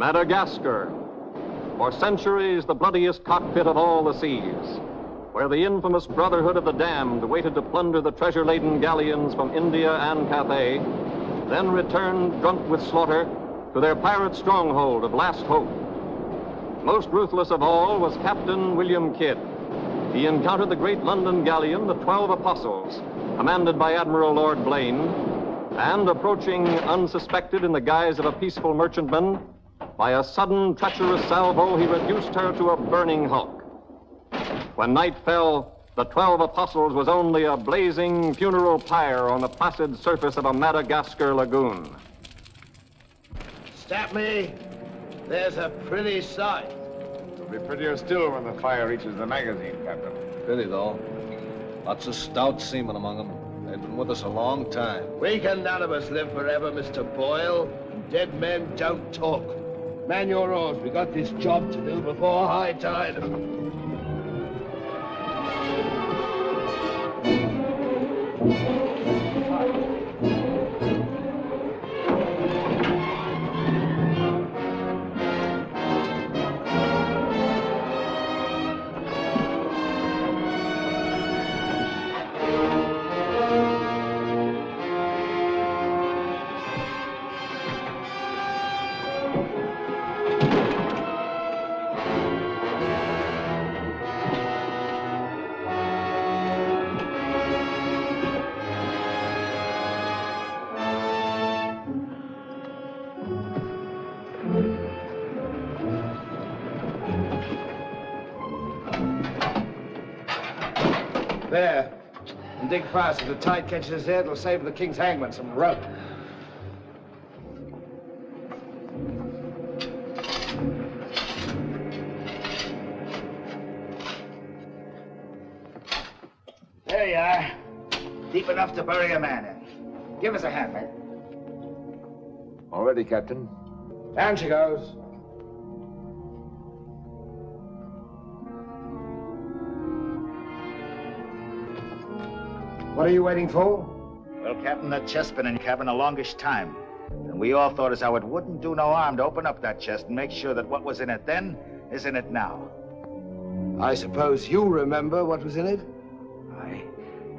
Madagascar, for centuries the bloodiest cockpit of all the seas, where the infamous Brotherhood of the Damned waited to plunder the treasure-laden galleons from India and Cathay, then returned drunk with slaughter to their pirate stronghold of Last Hope. Most ruthless of all was Captain William Kidd. He encountered the great London galleon, the 12 Apostles, commanded by Admiral Lord Blaine, and approaching unsuspected in the guise of a peaceful merchantman, by a sudden treacherous salvo, he reduced her to a burning hulk. When night fell, the 12 Apostles was only a blazing funeral pyre on the placid surface of a Madagascar lagoon. Stop me. There's a pretty sight. It'll be prettier still when the fire reaches the magazine, Captain. Pity, though. Lots of stout seamen among them. They've been with us a long time. We can none of us live forever, Mr. Boyle. Dead men don't talk. Man your oars. We got this job to do before high tide. There. And dig fast. If the tide catches us there, it'll save the king's hangman some rope. There you are. Deep enough to bury a man in. Give us a hand, mate. All ready, Captain. Down she goes. What are you waiting for? Well, Captain, that chest's been in your cabin the longest time. And we all thought as how it wouldn't do no harm to open up that chest and make sure that what was in it then is in it now. I suppose you remember what was in it? I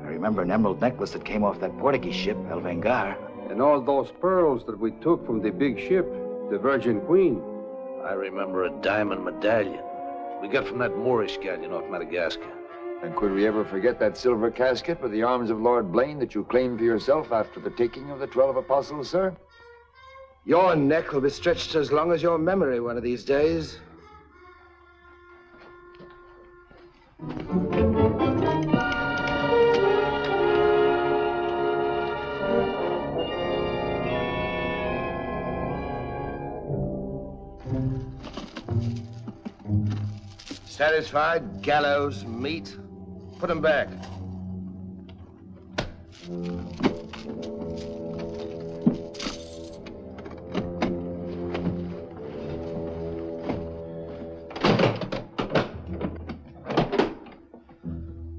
remember an emerald necklace that came off that Portuguese ship, El Vengar. And all those pearls that we took from the big ship, the Virgin Queen. I remember a diamond medallion we got from that Moorish galleon off Madagascar. And could we ever forget that silver casket with the arms of Lord Blaine that you claimed for yourself after the taking of the 12 Apostles, sir? Your neck will be stretched as long as your memory one of these days. Satisfied? Gallows, meat. Put them back.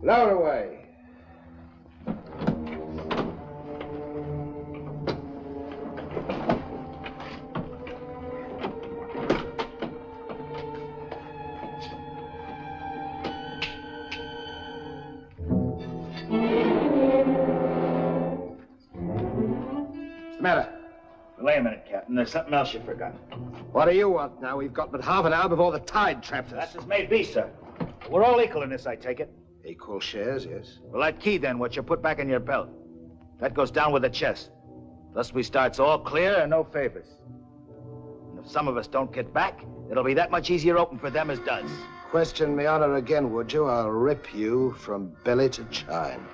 Lower away. Wait a minute, Captain. There's something else you forgot. What do you want now? We've got but half an hour before the tide traps us. That's as may be, sir. We're all equal in this, I take it. Equal shares, yes. Well, that key, then, what you put back in your belt. That goes down with the chest. Thus we starts all clear and no favors. And if some of us don't get back, it'll be that much easier open for them as does. Question me honor again, would you? I'll rip you from belly to chine.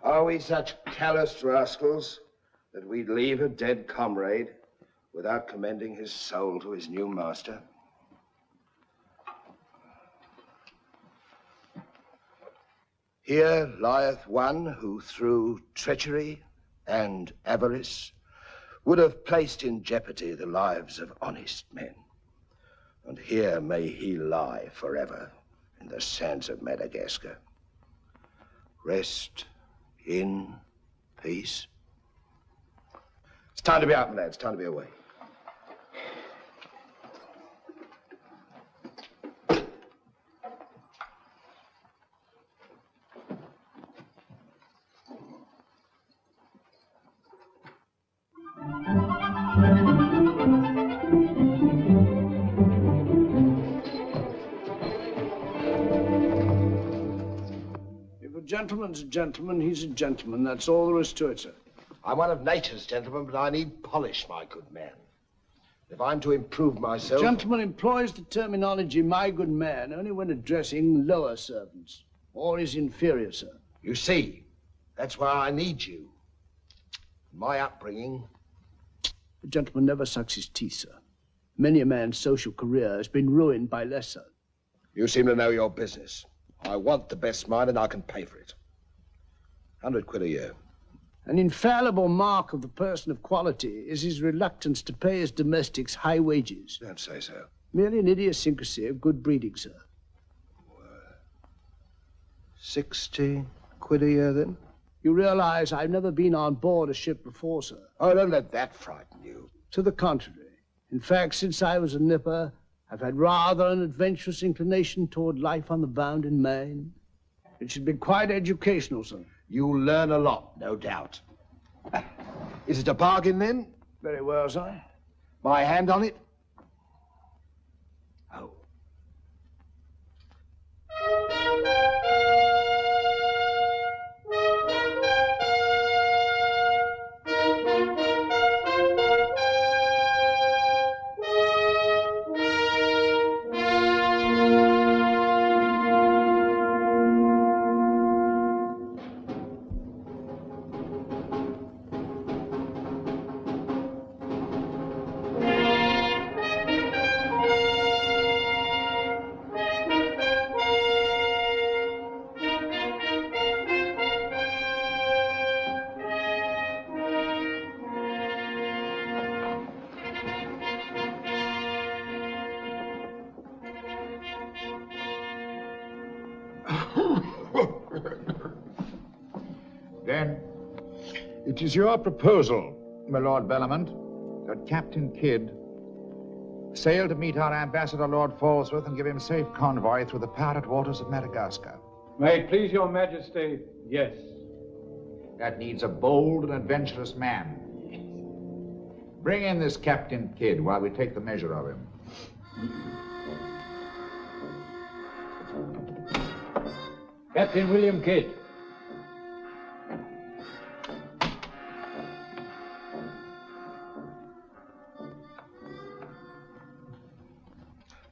Are we such callous rascals that we'd leave a dead comrade without commending his soul to his new master? Here lieth one who through treachery and avarice would have placed in jeopardy the lives of honest men. And here may he lie forever in the sands of Madagascar. Rest in peace. It's time to be out, my lads. Time to be away. Gentleman's a gentleman, he's a gentleman. That's all there is to it, sir. I'm one of nature's gentlemen, but I need polish, my good man. If I'm to improve myself... A gentleman employs the terminology, my good man, only when addressing lower servants, or his inferior, sir. You see, that's why I need you. My upbringing... The gentleman never sucks his teeth, sir. Many a man's social career has been ruined by less, sir. You seem to know your business. I want the best mine, and I can pay for it. 100 quid a year. An infallible mark of the person of quality is his reluctance to pay his domestics high wages. Don't say so. Merely an idiosyncrasy of good breeding, sir. 60 quid a year, then? You realize I've never been on board a ship before, sir. Oh, don't let that frighten you. To the contrary. In fact, since I was a nipper, I've had rather an adventurous inclination toward life on the bound in Maine. It should be quite educational, sir. You'll learn a lot, no doubt. Is it a bargain, then? Very well, sir. My hand on it? Oh. Then, it is your proposal, my Lord Bellomont, that Captain Kidd sail to meet our ambassador, Lord Falsworth, and give him safe convoy through the pirate waters of Madagascar. May it please your majesty, yes. That needs a bold and adventurous man. Bring in this Captain Kidd while we take the measure of him. Captain William Kidd.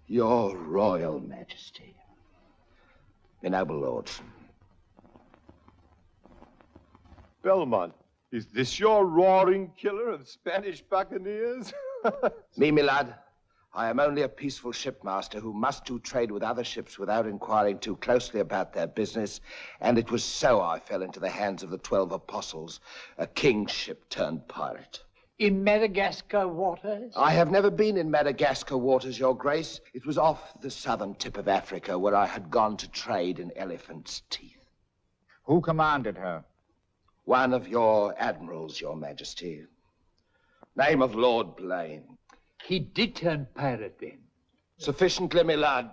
Your Royal Majesty. My noble lords. Belmont, is this your roaring killer of Spanish buccaneers? Me, my lad, I am only a peaceful shipmaster who must do trade with other ships without inquiring too closely about their business, and it was so I fell into the hands of the 12 apostles, a king's ship turned pirate. In Madagascar waters? I have never been in Madagascar waters, Your Grace. It was off the southern tip of Africa where I had gone to trade in elephants' teeth. Who commanded her? One of your admirals, Your Majesty. Name of Lord Blaine. He did turn pirate then? Sufficiently, my lad,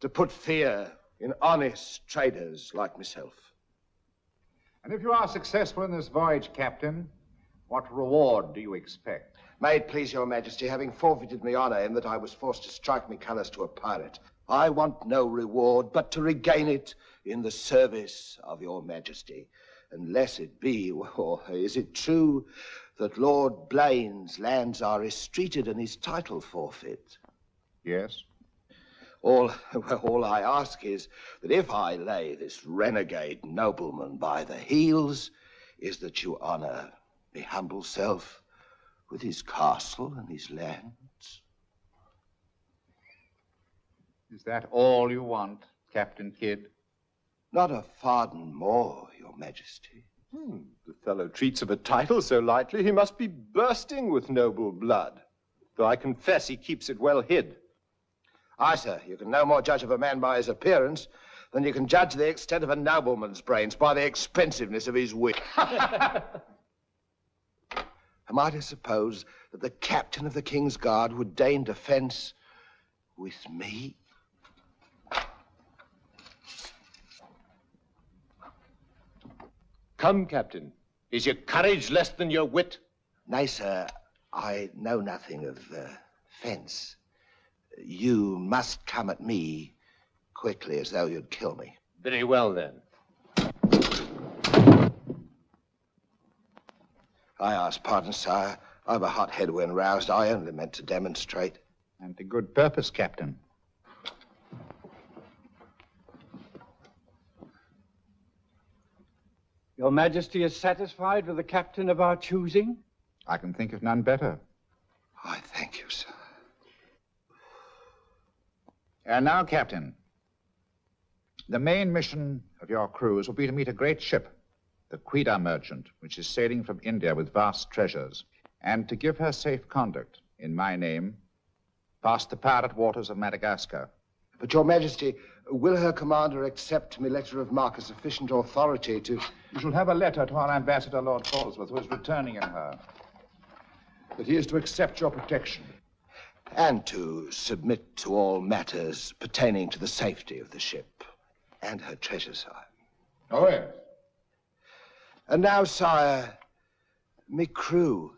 to put fear in honest traders like myself. And if you are successful in this voyage, Captain, what reward do you expect? May it please Your Majesty, having forfeited my honor in that I was forced to strike me colors to a pirate, I want no reward but to regain it in the service of Your Majesty. Unless it be, or is it true that Lord Blaine's lands are estreated and his title forfeit? Yes. All I ask is that if I lay this renegade nobleman by the heels, is that you honor my humble self with his castle and his lands. Is that all you want, Captain Kidd? Not a farden more, Your Majesty. The fellow treats of a title so lightly, he must be bursting with noble blood. Though I confess he keeps it well hid. Aye, sir, you can no more judge of a man by his appearance than you can judge the extent of a nobleman's brains by the expensiveness of his wit. Am I to suppose that the captain of the King's Guard would deign defense with me? Come, Captain. Is your courage less than your wit? Nay, sir, I know nothing of fence. You must come at me quickly as though you'd kill me. Very well, then. I ask pardon, sire. I've a hot head when roused. I only meant to demonstrate. And to good purpose, Captain. Your Majesty is satisfied with the captain of our choosing? I can think of none better. I thank you, sir. And now, Captain, the main mission of your cruise will be to meet a great ship, the KIDD merchant, which is sailing from India with vast treasures, and to give her safe conduct in my name past the pirate waters of Madagascar. But, Your Majesty, will her commander accept my letter of marque as sufficient authority to... You shall have a letter to our ambassador, Lord Falsworth, who is returning in her, that he is to accept your protection. And to submit to all matters pertaining to the safety of the ship and her treasure, sire. Oh, yes. And now, sire, me crew.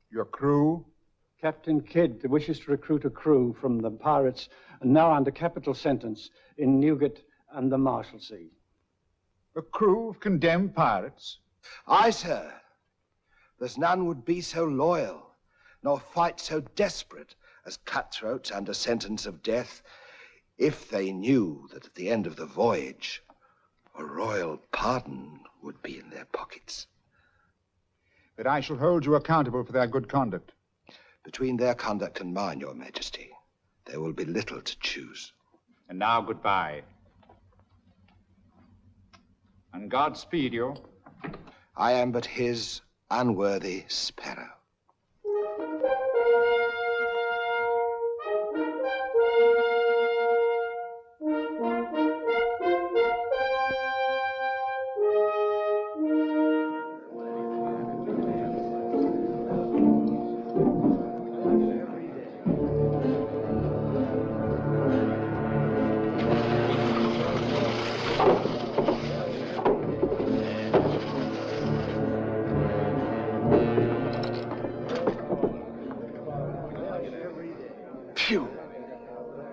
Your crew? Captain Kidd wishes to recruit a crew from the pirates now under capital sentence in Newgate and the Marshalsea. A crew of condemned pirates? Aye, sir. There's none would be so loyal, nor fight so desperate as cutthroats under sentence of death, if they knew that at the end of the voyage, a royal pardon would be in their pockets. But I shall hold you accountable for their good conduct. Between their conduct and mine, Your Majesty, there will be little to choose. And now, goodbye. And God speed you. I am but his unworthy sparrow.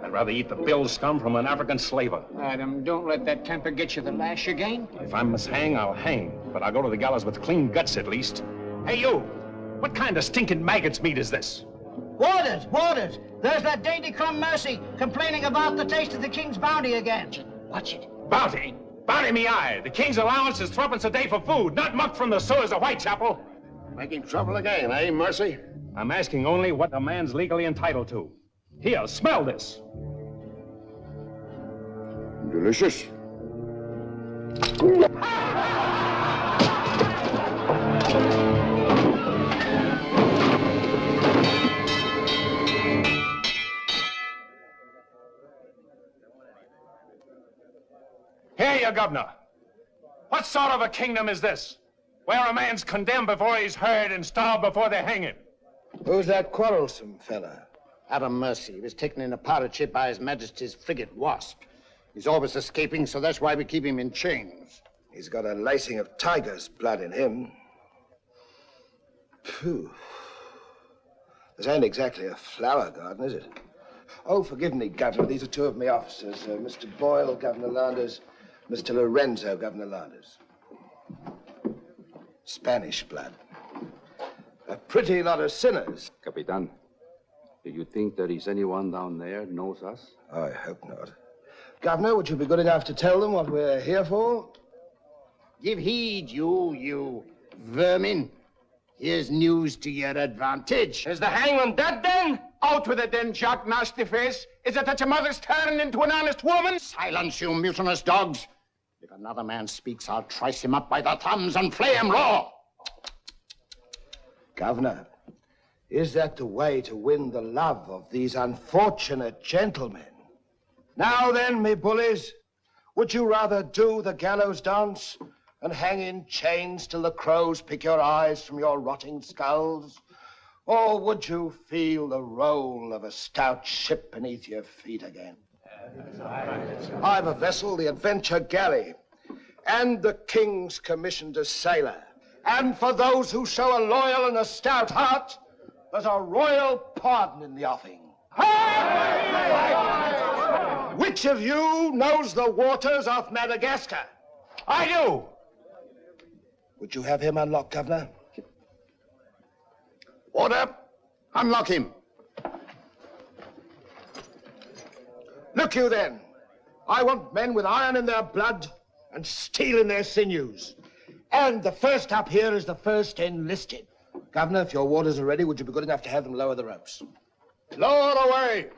I'd rather eat the bill scum from an African slaver. Adam, don't let that temper get you the lash again. If I must hang, I'll hang. But I'll go to the gallows with clean guts at least. Hey, you! What kind of stinking maggot's meat is this? Warders! Warders! There's that dainty crumb Mercy complaining about the taste of the king's bounty again. Watch it. Bounty? Bounty me eye! The king's allowance is threepence a day for food, not muck from the sewers of Whitechapel. Making trouble again, eh, Mercy? I'm asking only what a man's legally entitled to. Here, smell this. Delicious. Here, you governor. What sort of a kingdom is this? Where a man's condemned before he's heard and starved before they hang him? Who's that quarrelsome fella? Adam Mercy. He was taken in a pirate ship by His Majesty's frigate Wasp. He's always escaping, so that's why we keep him in chains. He's got a lacing of tiger's blood in him. Phew. This ain't exactly a flower garden, is it? Oh, forgive me, Governor. These are two of my officers. Mr. Boyle, Governor Landers. Mr. Lorenzo, Governor Landers. Spanish blood. A pretty lot of sinners. Capitan, do you think there is anyone down there knows us? I hope not. Governor, would you be good enough to tell them what we're here for? Give heed, you vermin. Here's news to your advantage. Is the hangman dead, then? Out with it, then, Jock Nasty Face. Is it that your mother's turned into an honest woman? Silence, you mutinous dogs. If another man speaks, I'll trice him up by the thumbs and flay him raw. Governor, is that the way to win the love of these unfortunate gentlemen? Now then, me bullies, would you rather do the gallows dance and hang in chains till the crows pick your eyes from your rotting skulls? Or would you feel the roll of a stout ship beneath your feet again? I've a vessel, the Adventure Galley, and the King's commissioned a sailor. And for those who show a loyal and a stout heart, there's a royal pardon in the offing. Which of you knows the waters off Madagascar? I do. Would you have him unlocked, Governor? Order, unlock him. Look you then, I want men with iron in their blood and steel in their sinews. And the first up here is the first enlisted. Governor, if your warders are ready, would you be good enough to have them lower the ropes? Lower away.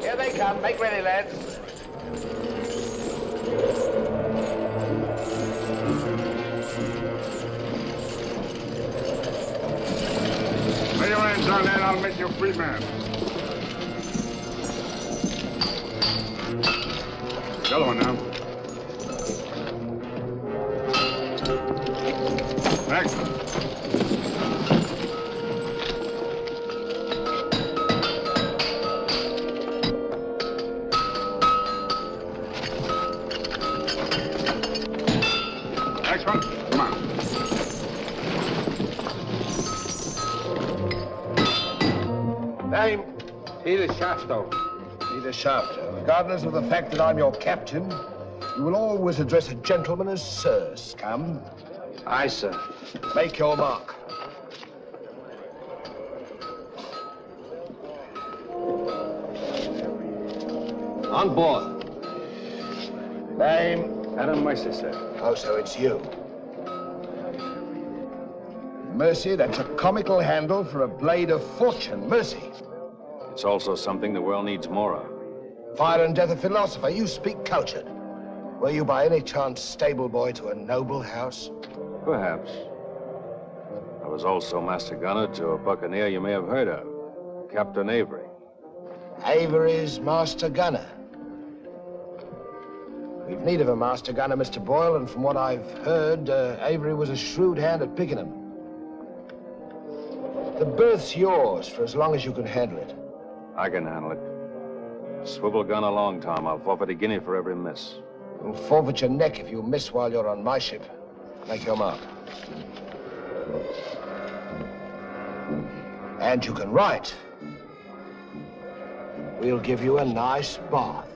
Here they come. Make ready, lads. Lay your hands on that, I'll make you a free man. The other one now. Next. Next one. Come on. Name? Peter Shafto. Peter Shafto. Regardless of the fact that I'm your captain, you will always address a gentleman as Sir, scum. Aye, sir. Make your mark. On board. Name? Adam Mercer, sir. Oh, so it's you. Mercy, that's a comical handle for a blade of fortune. Mercy. It's also something the world needs more of. Fire and death a philosopher. You speak cultured. Were you by any chance stable boy to a noble house? Perhaps. I was also master gunner to a buccaneer you may have heard of, Captain Avery. Avery's master gunner. We've need of a master gunner, Mr. Boyle, and from what I've heard, Avery was a shrewd hand at picking them. The berth's yours for as long as you can handle it. I can handle it. Swivel gun along, Tom. I'll forfeit a guinea for every miss. You'll forfeit your neck if you miss while you're on my ship. Make your mark. And you can write. We'll give you a nice bath.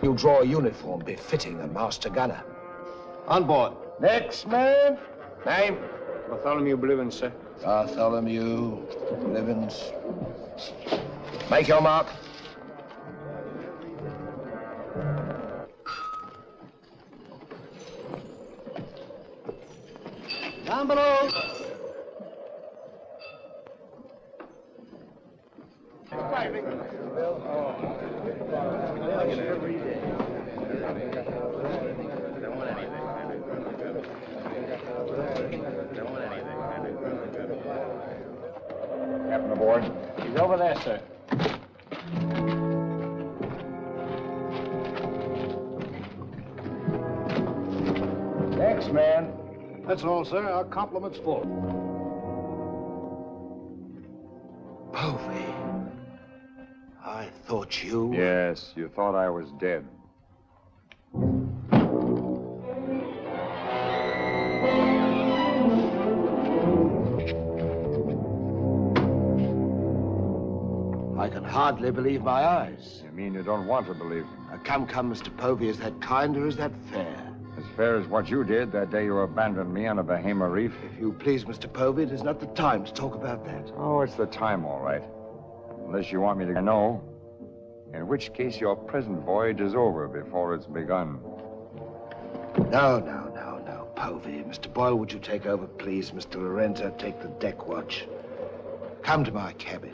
You'll draw a uniform befitting the master gunner. On board. Next man. Name? Bartholomew Blivens, sir. Bartholomew Blivens. Make your mark. Down below. Captain aboard. He's over there, sir. Next man. That's all, sir. Our compliments full. Povey. I thought you... Yes, you thought I was dead. I can hardly believe my eyes. You mean you don't want to believe me? Come, Mr. Povey. Is that kind or is that fair? As fair as what you did that day you abandoned me on a Bahama reef. If you please, Mr. Povey, it is not the time to talk about that. Oh, it's the time, all right. Unless you want me to know. In which case your present voyage is over before it's begun. No, Povey. Mr. Boyle, would you take over, please? Mr. Lorenzo, take the deck watch. Come to my cabin.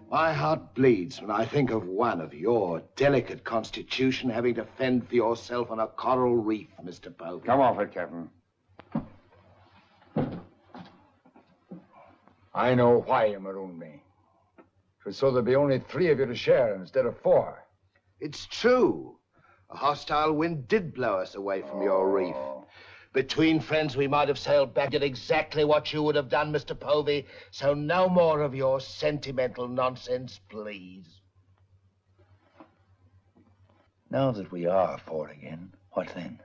My heart bleeds when I think of one of your delicate constitution having to fend for yourself on a coral reef, Mr. Povey. Come off it, Captain. I know why you marooned me. It was so there'd be only 3 of you to share instead of 4. It's true. A hostile wind did blow us away from your reef. Between friends, we might have sailed back, did exactly what you would have done, Mr. Povey. So no more of your sentimental nonsense, please. Now that we are 4 again, what then?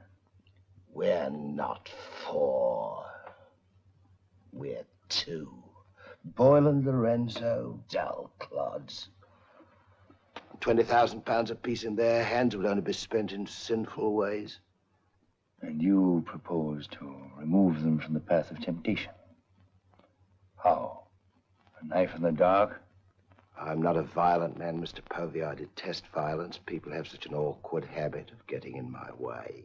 We're not 4. We're 2. Boyle and Lorenzo, dull clods. 20,000 pounds apiece in their hands would only be spent in sinful ways. And you propose to remove them from the path of temptation. How? A knife in the dark? I'm not a violent man, Mr. Povey. I detest violence. People have such an awkward habit of getting in my way.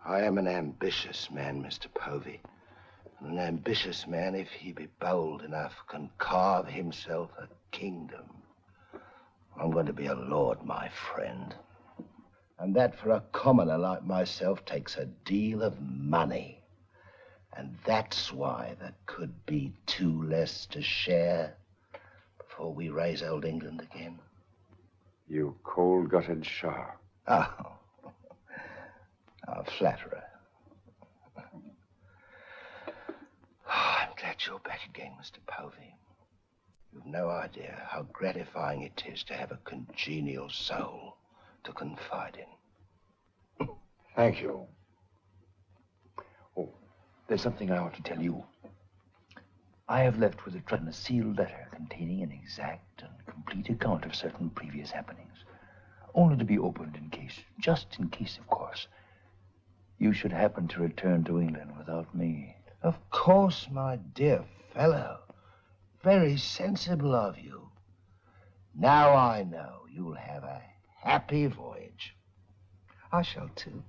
I am an ambitious man, Mr. Povey. And an ambitious man, if he be bold enough, can carve himself a kingdom. I'm going to be a lord, my friend. And that, for a commoner like myself, takes a deal of money. And that's why there could be 2 less to share before we raise old England again. You cold-gutted Shah. Oh, a flatterer. I'm glad you're back again, Mr. Povey. You've no idea how gratifying it is to have a congenial soul to confide in. Thank you. Oh, there's something I ought to tell you. I have left with the Britton a sealed letter containing an exact and complete account of certain previous happenings, only to be opened in case, just in case, of course, you should happen to return to England without me. Of course, my dear fellow. Very sensible of you. Now I know you'll have a happy voyage. I shall too.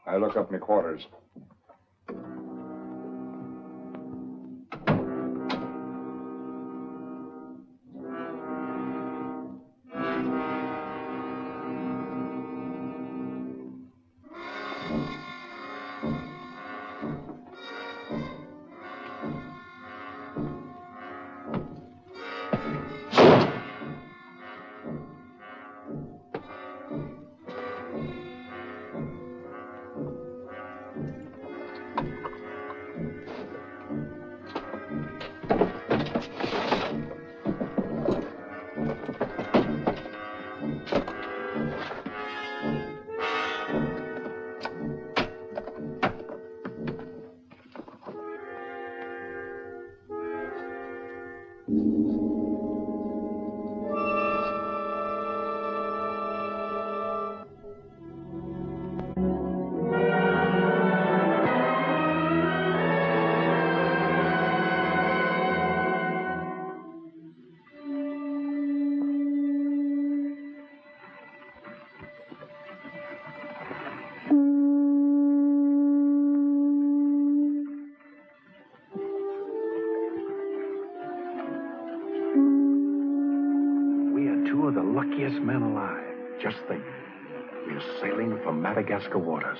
I look up my quarters. Men alive. Just think. We're sailing for Madagascar waters.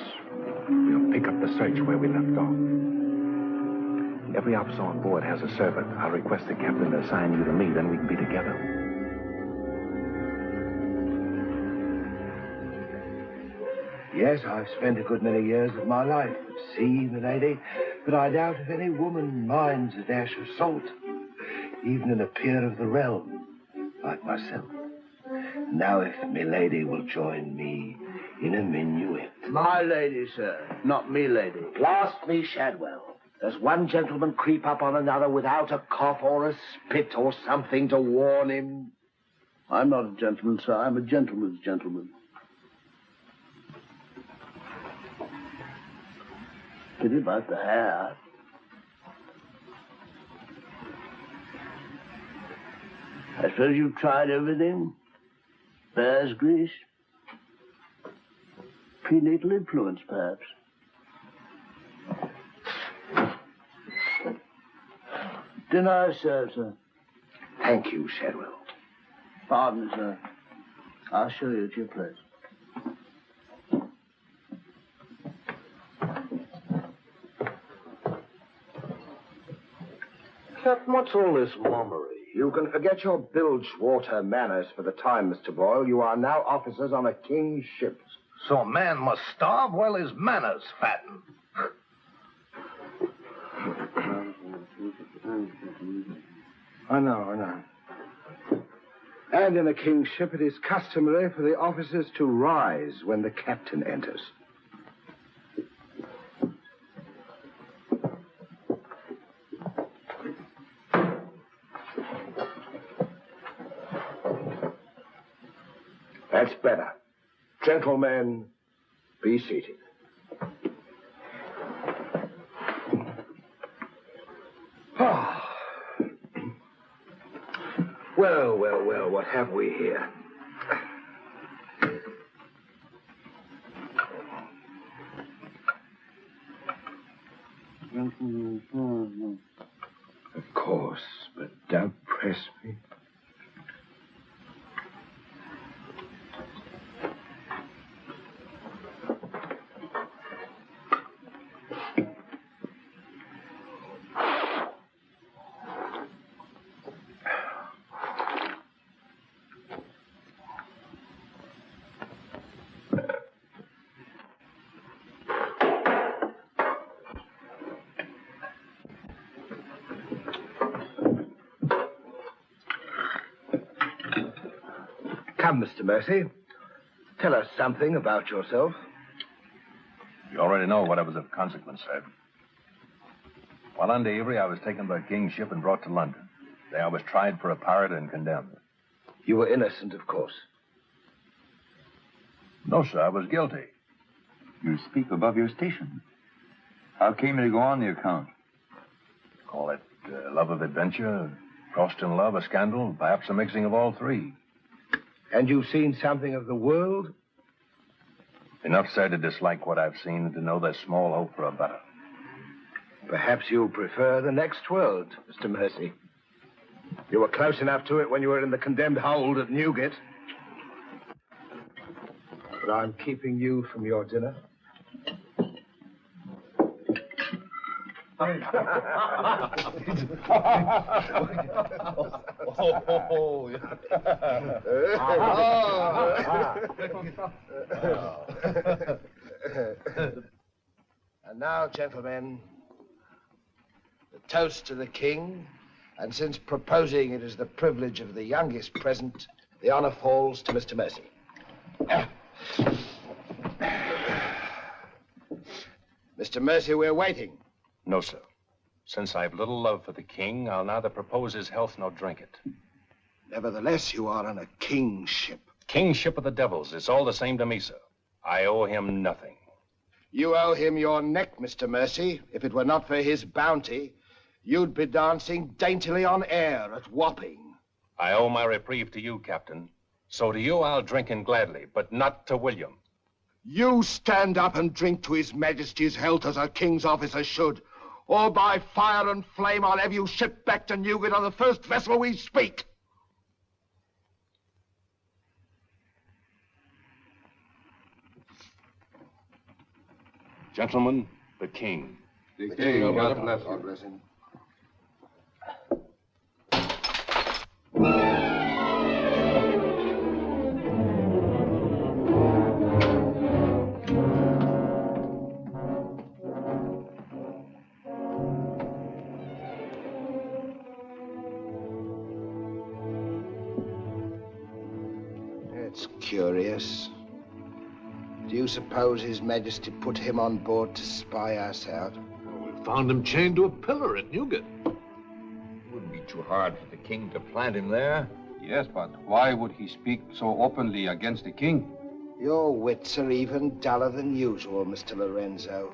We'll pick up the search where we left off. Every officer on board has a servant. I'll request the captain to assign you to me, then we can be together. Yes, I've spent a good many years of my life at sea, milady. But I doubt if any woman minds a dash of salt, even in a peer of the realm, like myself. Now, if milady will join me in a minuet. My lady, sir, not me lady. Blast me, Shadwell. Does one gentleman creep up on another without a cough or a spit or something to warn him? I'm not a gentleman, sir. I'm a gentleman's gentleman. Pity about the hair. I suppose you've tried everything? Bear's grease? Prenatal influence, perhaps? Dinner served, sir. Thank you, Shadwell. Pardon, sir. I'll show you at your place. Captain, what's all this mummery? You can forget your bilge-water manners for the time, Mr. Boyle. You are now officers on a king's ship. So a man must starve while his manners fatten. I know. And in a king's ship, it is customary for the officers to rise when the captain enters. That's better. Gentlemen, be seated. Well, what have we here? Of course, but don't press me. Come, Mr. Mercy. Tell us something about yourself. You already know what was of consequence, sir. While under Avery, I was taken by King's ship and brought to London. There I was tried for a pirate and condemned. You were innocent, of course. No, sir, I was guilty. You speak above your station. How came you to go on the account? Call it love of adventure, crossed in love, a scandal, perhaps a mixing of all three. And you've seen something of the world? Enough, sir, to dislike what I've seen and to know there's small hope for a better. Perhaps you'll prefer the next world, Mr. Mercy. You were close enough to it when you were in the condemned hold at Newgate. But I'm keeping you from your dinner. And now, gentlemen, the toast to the king, and since proposing it is the privilege of the youngest present, the honor falls to Mr. Mercy. Mr. Mercy, we're waiting. No, sir. Since I've little love for the king, I'll neither propose his health nor drink it. Nevertheless, you are on a king's ship. King's ship of the devils. It's all the same to me, sir. I owe him nothing. You owe him your neck, Mr. Mercy. If it were not for his bounty, you'd be dancing daintily on air at Wapping. I owe my reprieve to you, Captain. So to you I'll drink in gladly, but not to William. You stand up and drink to his majesty's health as a king's officer should. Or by fire and flame, I'll have you shipped back to Newgate on the first vessel we speak. Gentlemen, the king. The king, God bless you. Bless him. curious. Do you suppose His Majesty put him on board to spy us out? Well, we found him chained to a pillar at Newgate. Wouldn't be too hard for the king to plant him there. Yes, but why would he speak so openly against the king? Your wits are even duller than usual, Mr. Lorenzo.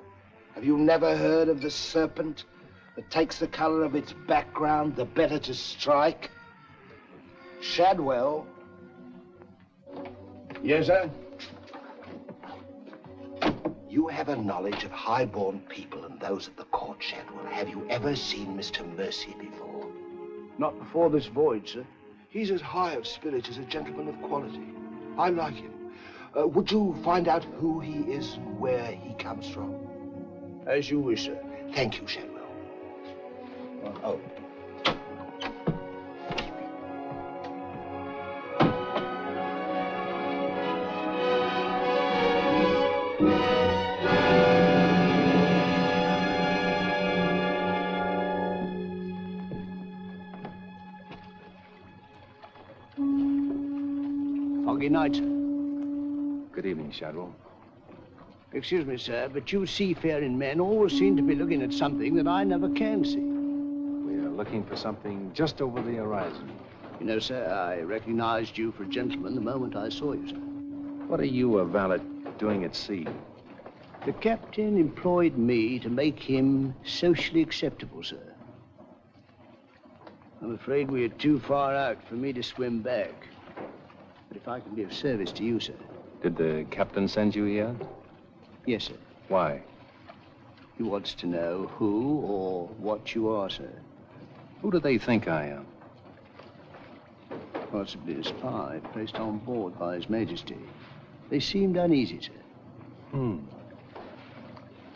Have you never heard of the serpent that takes the color of its background the better to strike? Shadwell. Yes, sir? You have a knowledge of high-born people and those at the court, Shadwell. Have you ever seen Mr. Mercy before? Not before this voyage, sir. He's as high of spirit as a gentleman of quality. I like him. Would you find out who he is and where he comes from? As you wish, sir. Thank you, Shadwell. Oh. Foggy night, sir. Good evening, Shadwell. Excuse me, sir, but you seafaring men always seem to be looking at something that I never can see. We are looking for something just over the horizon. You know, sir, I recognized you for a gentleman the moment I saw you, sir. What are you, a valet, doing at sea? The captain employed me to make him socially acceptable, sir. I'm afraid we are too far out for me to swim back. But if I can be of service to you, sir. Did the captain send you here? Yes, sir. Why? He wants to know who or what you are, sir. Who do they think I am? Possibly a spy placed on board by His Majesty. They seemed uneasy, sir.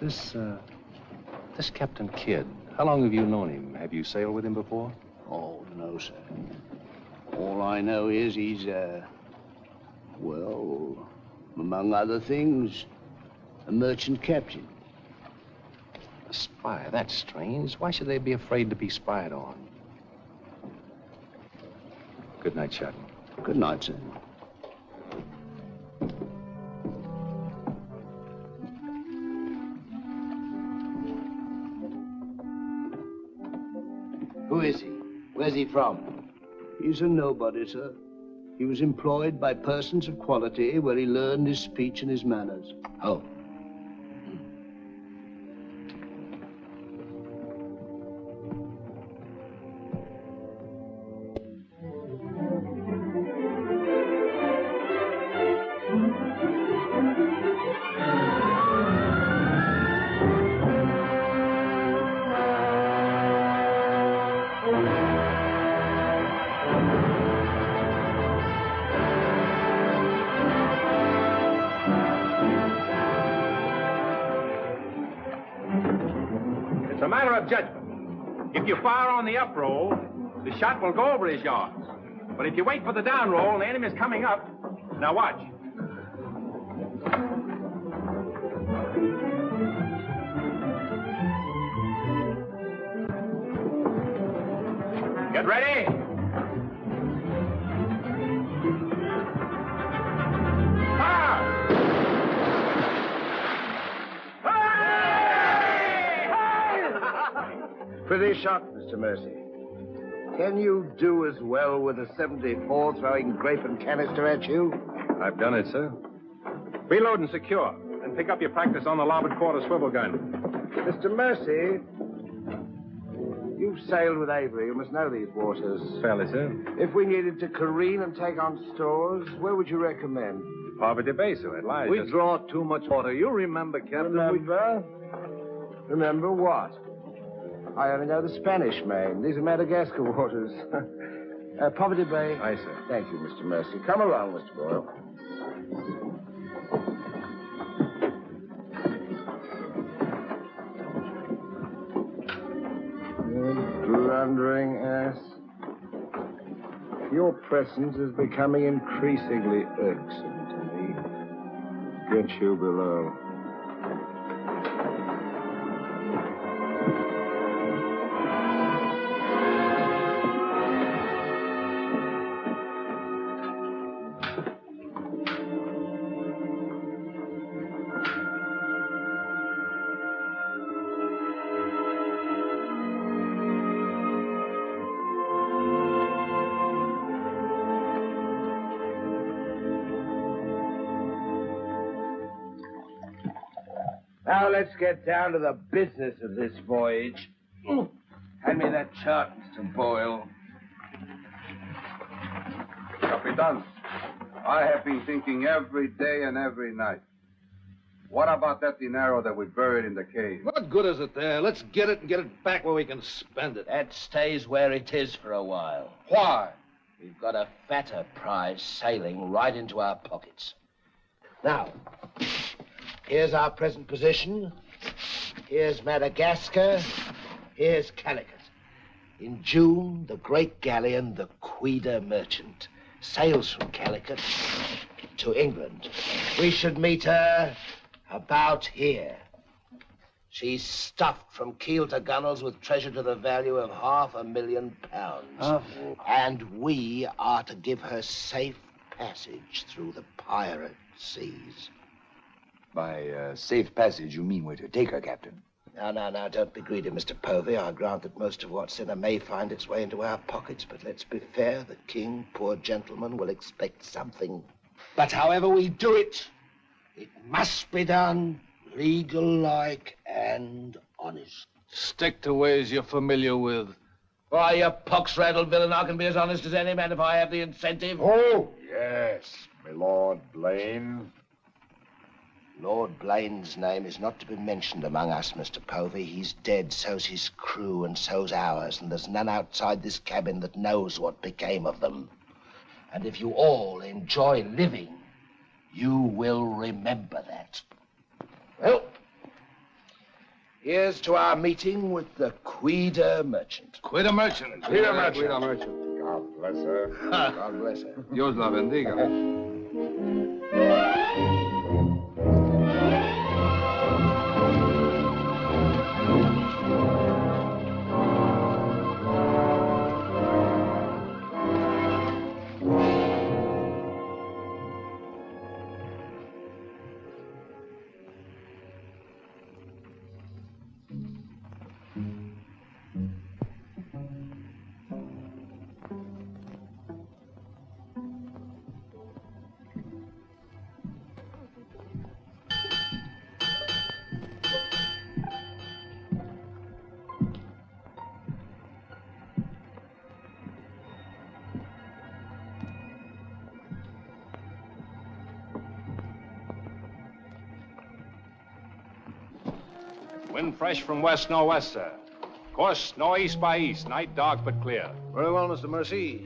This Captain Kidd, how long have you known him? Have you sailed with him before? Oh, no, sir. All I know is he's, well, among other things, a merchant captain. A spy? That's strange. Why should they be afraid to be spied on? Good night, Shadwell. Good night, sir. Who is he? Where's he from? He's a nobody, sir. He was employed by persons of quality where he learned his speech and his manners. Oh. It's a matter of judgment. If you fire on the up roll, the shot will go over his yards. But if you wait for the down roll and the enemy's coming up, now watch. Get ready. Pretty shot, Mr. Mercy. Can you do as well with a 74 throwing grape and canister at you? I've done it, sir. Reload and secure. Then pick up your practice on the larboard quarter swivel gun. Mr. Mercy, you've sailed with Avery. You must know these waters. Fairly, sir. If we needed to careen and take on stores, where would you recommend? Poverty Bay, sir. It lies. We draw too much water. You remember, Captain? Remember? Remember what? I only know the Spanish Main. These are Madagascar waters. Poverty Bay. Aye, sir. Thank you, Mr. Mercy. Come along, Mr. Boyle. You blundering ass. Your presence is becoming increasingly irksome to me. Get you below. Now let's get down to the business of this voyage. Hand me that chart, Mr. Boyle. Capitan, I have been thinking every day and every night. What about that dinero that we buried in the cave? What good is it there? Let's get it and get it back where we can spend it. That stays where it is for a while. Why? We've got a fatter prize sailing right into our pockets. Now, here's our present position. Here's Madagascar. Here's Calicut. In June, the great galleon, the KIDD Merchant, sails from Calicut to England. We should meet her about here. She's stuffed from keel to gunwales with treasure to the value of £500,000. And we are to give her safe passage through the pirate seas. By safe passage, you mean we're to take her, Captain? Now, don't be greedy, Mr. Povey. I grant that most of what's in her may find its way into our pockets, but let's be fair. The king, poor gentleman, will expect something. But however we do it, it must be done legal-like and honest. Stick to ways you're familiar with. Why, you pox-rattled villain, I can be as honest as any man if I have the incentive. Oh, yes, my Lord Blaine. Lord Blaine's name is not to be mentioned among us, Mr. Povey. He's dead, so's his crew, and so's ours, and there's none outside this cabin that knows what became of them. And if you all enjoy living, you will remember that. Well, here's to our meeting with the KIDD Merchant. KIDD Merchant. KIDD Merchant. KIDD Merchant. God bless her. God bless her. Dios la bendiga. Wind fresh from west-northwest, sir. Course northeast by east. Night dark but clear. Very well, Mr. Mercy.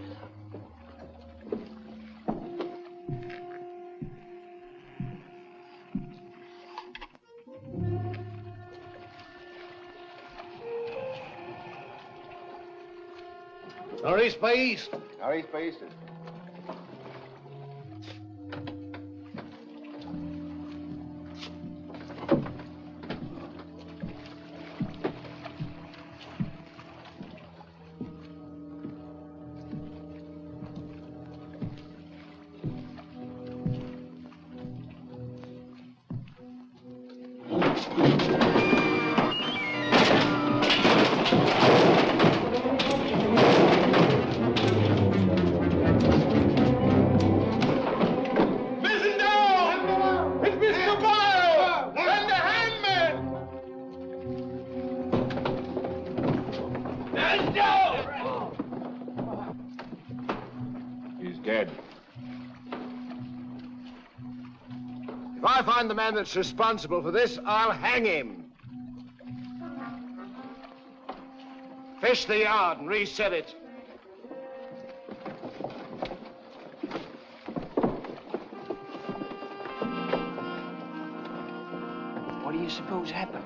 Northeast by east. Northeast by east. If I find the man that's responsible for this, I'll hang him. Fish the yard and reset it. What do you suppose happened?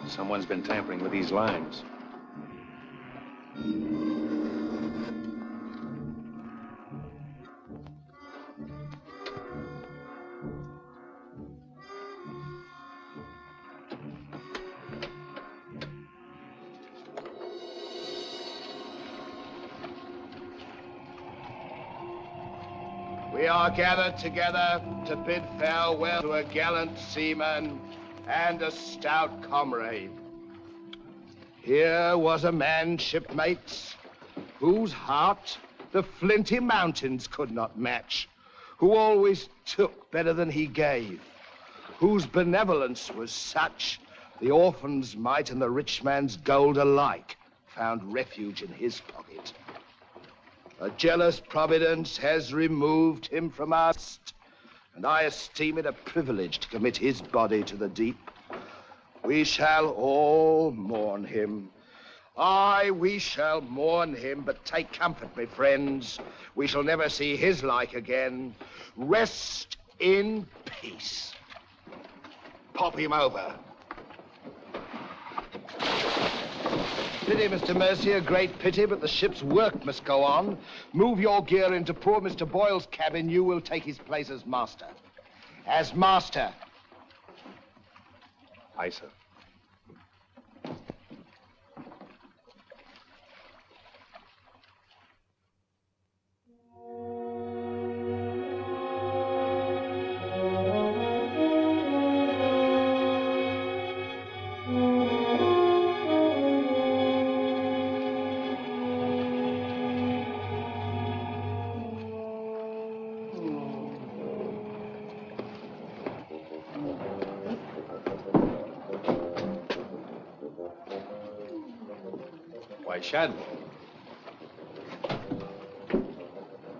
Someone's been tampering with these lines. We are gathered together to bid farewell to a gallant seaman and a stout comrade. Here was a man, shipmates, whose heart the flinty mountains could not match, who always took better than he gave, whose benevolence was such the orphan's mite and the rich man's gold alike found refuge in his pocket. A jealous providence has removed him from us, and I esteem it a privilege to commit his body to the deep. We shall all mourn him. Aye, we shall mourn him, but take comfort, my friends. We shall never see his like again. Rest in peace. Pop him over. Pity, Mr. Mercy, a great pity, but the ship's work must go on. Move your gear into poor Mr. Boyle's cabin. You will take his place as master. As master. Aye, sir. Why, Shadwell.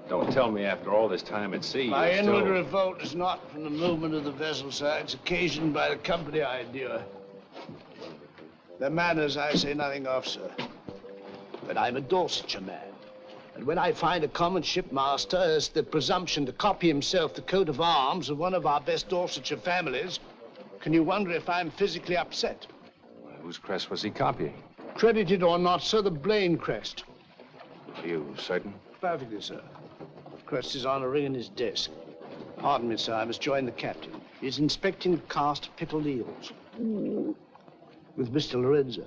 Don't tell me after all this time at sea. My you're inward still... revolt is not from the movement of the vessel, sir. It's occasioned by the company I endure. Their manners I say nothing of, sir. But I'm a Dorsetshire man. And when I find a common shipmaster has the presumption to copy himself the coat of arms of one of our best Dorsetshire families, can you wonder if I'm physically upset? Whose crest was he copying? Credited or not, sir, the Blaine crest. Are you certain? Perfectly, sir. The crest is on a ring in his desk. Pardon me, sir, I must join the captain. He's inspecting the cast of pickled eels. With Mr. Lorenzo.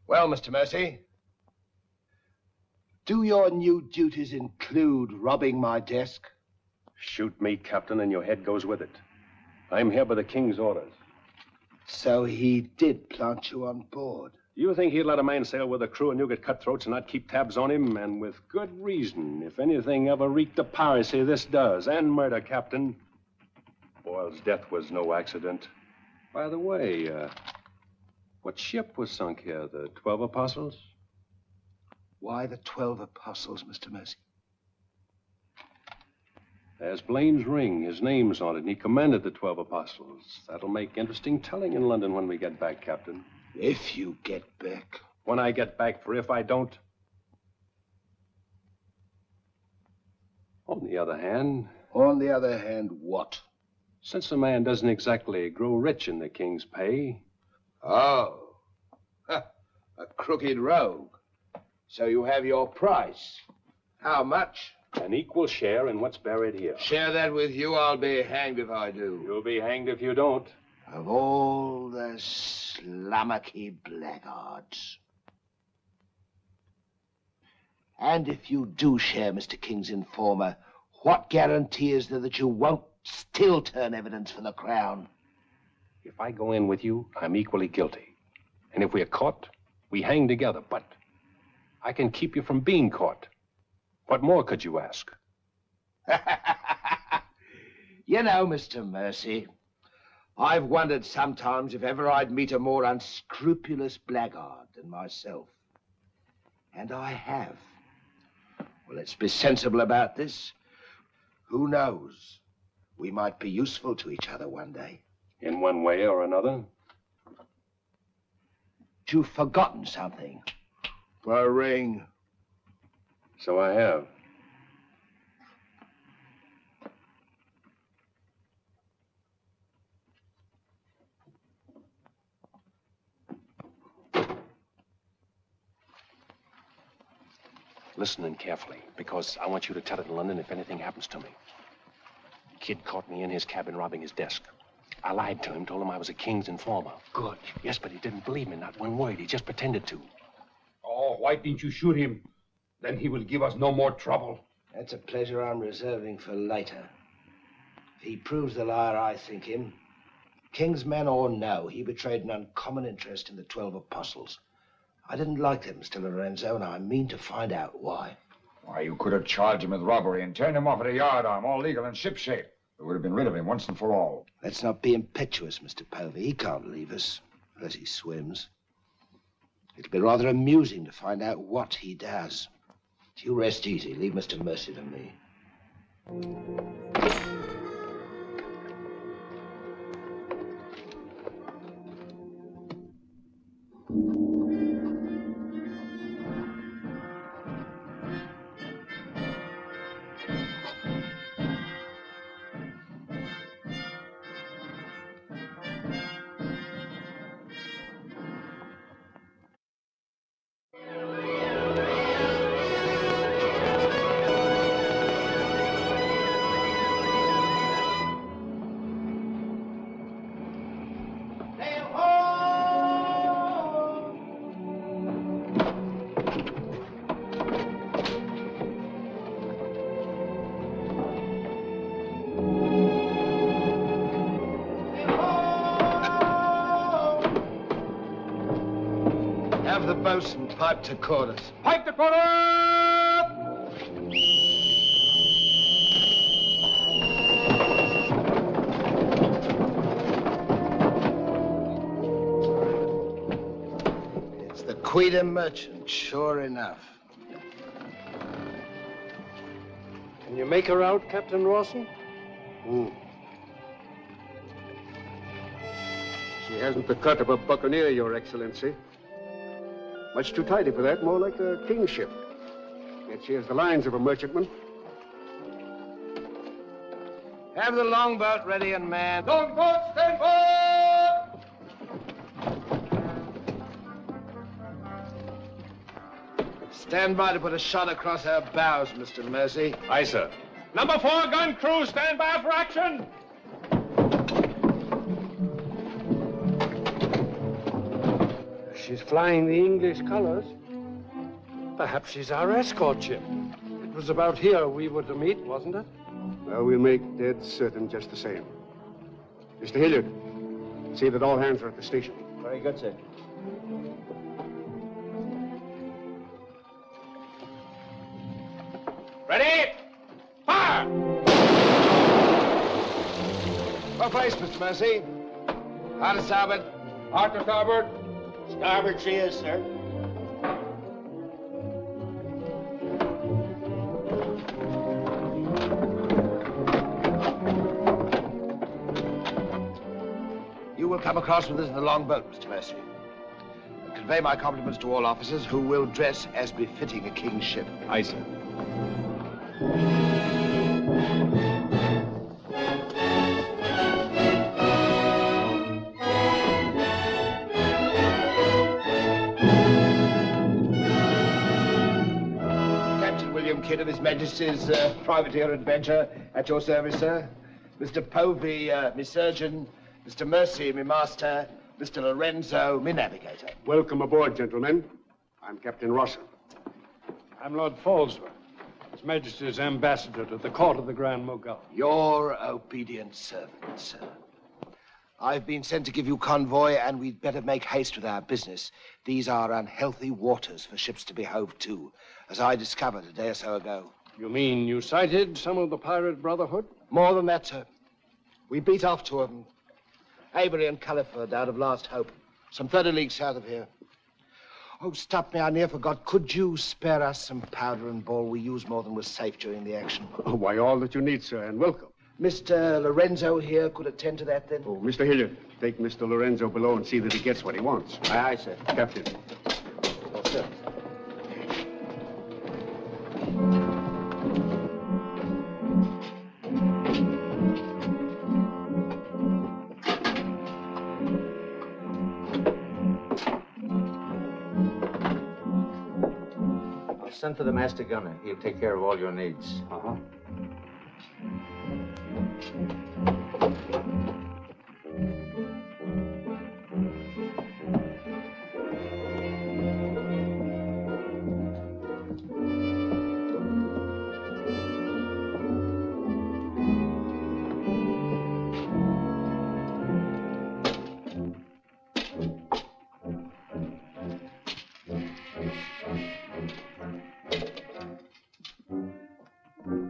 Well, Mr. Mercy, do your new duties include robbing my desk? Shoot me, Captain, and your head goes with it. I'm here by the King's orders. So he did plant you on board? Do you think he'd let a man sail with a crew and you get cutthroats and not keep tabs on him? And with good reason. If anything ever reeked of piracy, this does. And murder, Captain. Boyle's death was no accident. By the way, what ship was sunk here? The 12 Apostles? Why the 12 Apostles, Mr. Mercy? There's Blaine's ring. His name's on it, and he commanded the 12 Apostles. That'll make interesting telling in London when we get back, Captain. If you get back. When I get back, for if I don't. On the other hand... On the other hand, what? Since a man doesn't exactly grow rich in the King's pay... Oh. A crooked rogue. So you have your price. How much? An equal share in what's buried here. Share that with you, I'll be hanged if I do. You'll be hanged if you don't. Of all the slummocky blackguards. And if you do share Mr. King's informer, What guarantee is there that you won't still turn evidence for the Crown? If I go in with you, I'm equally guilty. And if we're caught, we hang together. But I can keep you from being caught. What more could you ask? You know, Mr. Mercy, I've wondered sometimes if ever I'd meet a more unscrupulous blackguard than myself. And I have. Well, let's be sensible about this. Who knows? We might be useful to each other one day. In one way or another? You've forgotten something. A ring. So I have. Listen carefully, because I want you to tell it in London if anything happens to me. Kid caught me in his cabin robbing his desk. I lied to him, told him I was a king's informer. Good. Yes, but he didn't believe me, not one word. He just pretended to. Oh, why didn't you shoot him? Then he will give us no more trouble. That's a pleasure I'm reserving for later. If he proves the liar I think him, king's man or no, he betrayed an uncommon interest in the 12 apostles. I didn't like them, Mr. Lorenzo, and I mean to find out why. Why, you could have charged him with robbery and turned him off at a yardarm, all legal and shipshape. We would have been rid of him once and for all. Let's not be impetuous, Mr. Povey. He can't leave us, unless he swims. It'll be rather amusing to find out what he does. You rest easy. Leave Mr. Mercy to me. Have the boatswain pipe to quarters. Pipe to quarter! It's the KIDD merchant, sure enough. Can you make her out, Captain Rawson? She hasn't the cut of a buccaneer, Your Excellency. Much too tidy for that, more like a king's ship. Yet she has the lines of a merchantman. Have the longboat ready and manned. Longboat, stand by! Stand by to put a shot across her bows, Mr. Mercy. Aye, sir. Number 4 gun crew, stand by for action. She's flying the English colors. Perhaps she's our escort ship. It was about here we were to meet, wasn't it? Well, we'll make dead certain just the same. Mr. Hilliard, see that all hands are at the station. Very good, sir. Ready? Fire! What place, Mr. Mercy? Hard to starboard. Hard to starboard. Starboard she is, sir. You will come across with us in the longboat, Mr. Mercy. And convey my compliments to all officers who will dress as befitting a king's ship. Aye, sir. Kidd of His Majesty's privateer Adventure, at your service, sir. Mr. Povey, me surgeon. Mr. Mercy, me master. Mr. Lorenzo, me navigator. Welcome aboard, gentlemen. I'm Captain Rawson. I'm Lord Falsworth. His Majesty's ambassador to the court of the Grand Mogul. Your obedient servant, sir. I've been sent to give you convoy, and we'd better make haste with our business. These are unhealthy waters for ships to be hove to, as I discovered a day or so ago. You mean you sighted some of the pirate brotherhood? More than that, sir. We beat off two of them. Avery and Culliford out of Last Hope, some 30 leagues south of here. Oh, stop me, I near forgot. Could you spare us some powder and ball? We used more than was safe during the action. Oh, why, all that you need, sir, and welcome. Mr. Lorenzo here could attend to that, then? Oh, Mr. Hilliard, take Mr. Lorenzo below and see that he gets what he wants. Aye, sir. Captain. Oh, sir. I'll send for the master gunner. He'll take care of all your needs. Uh-huh.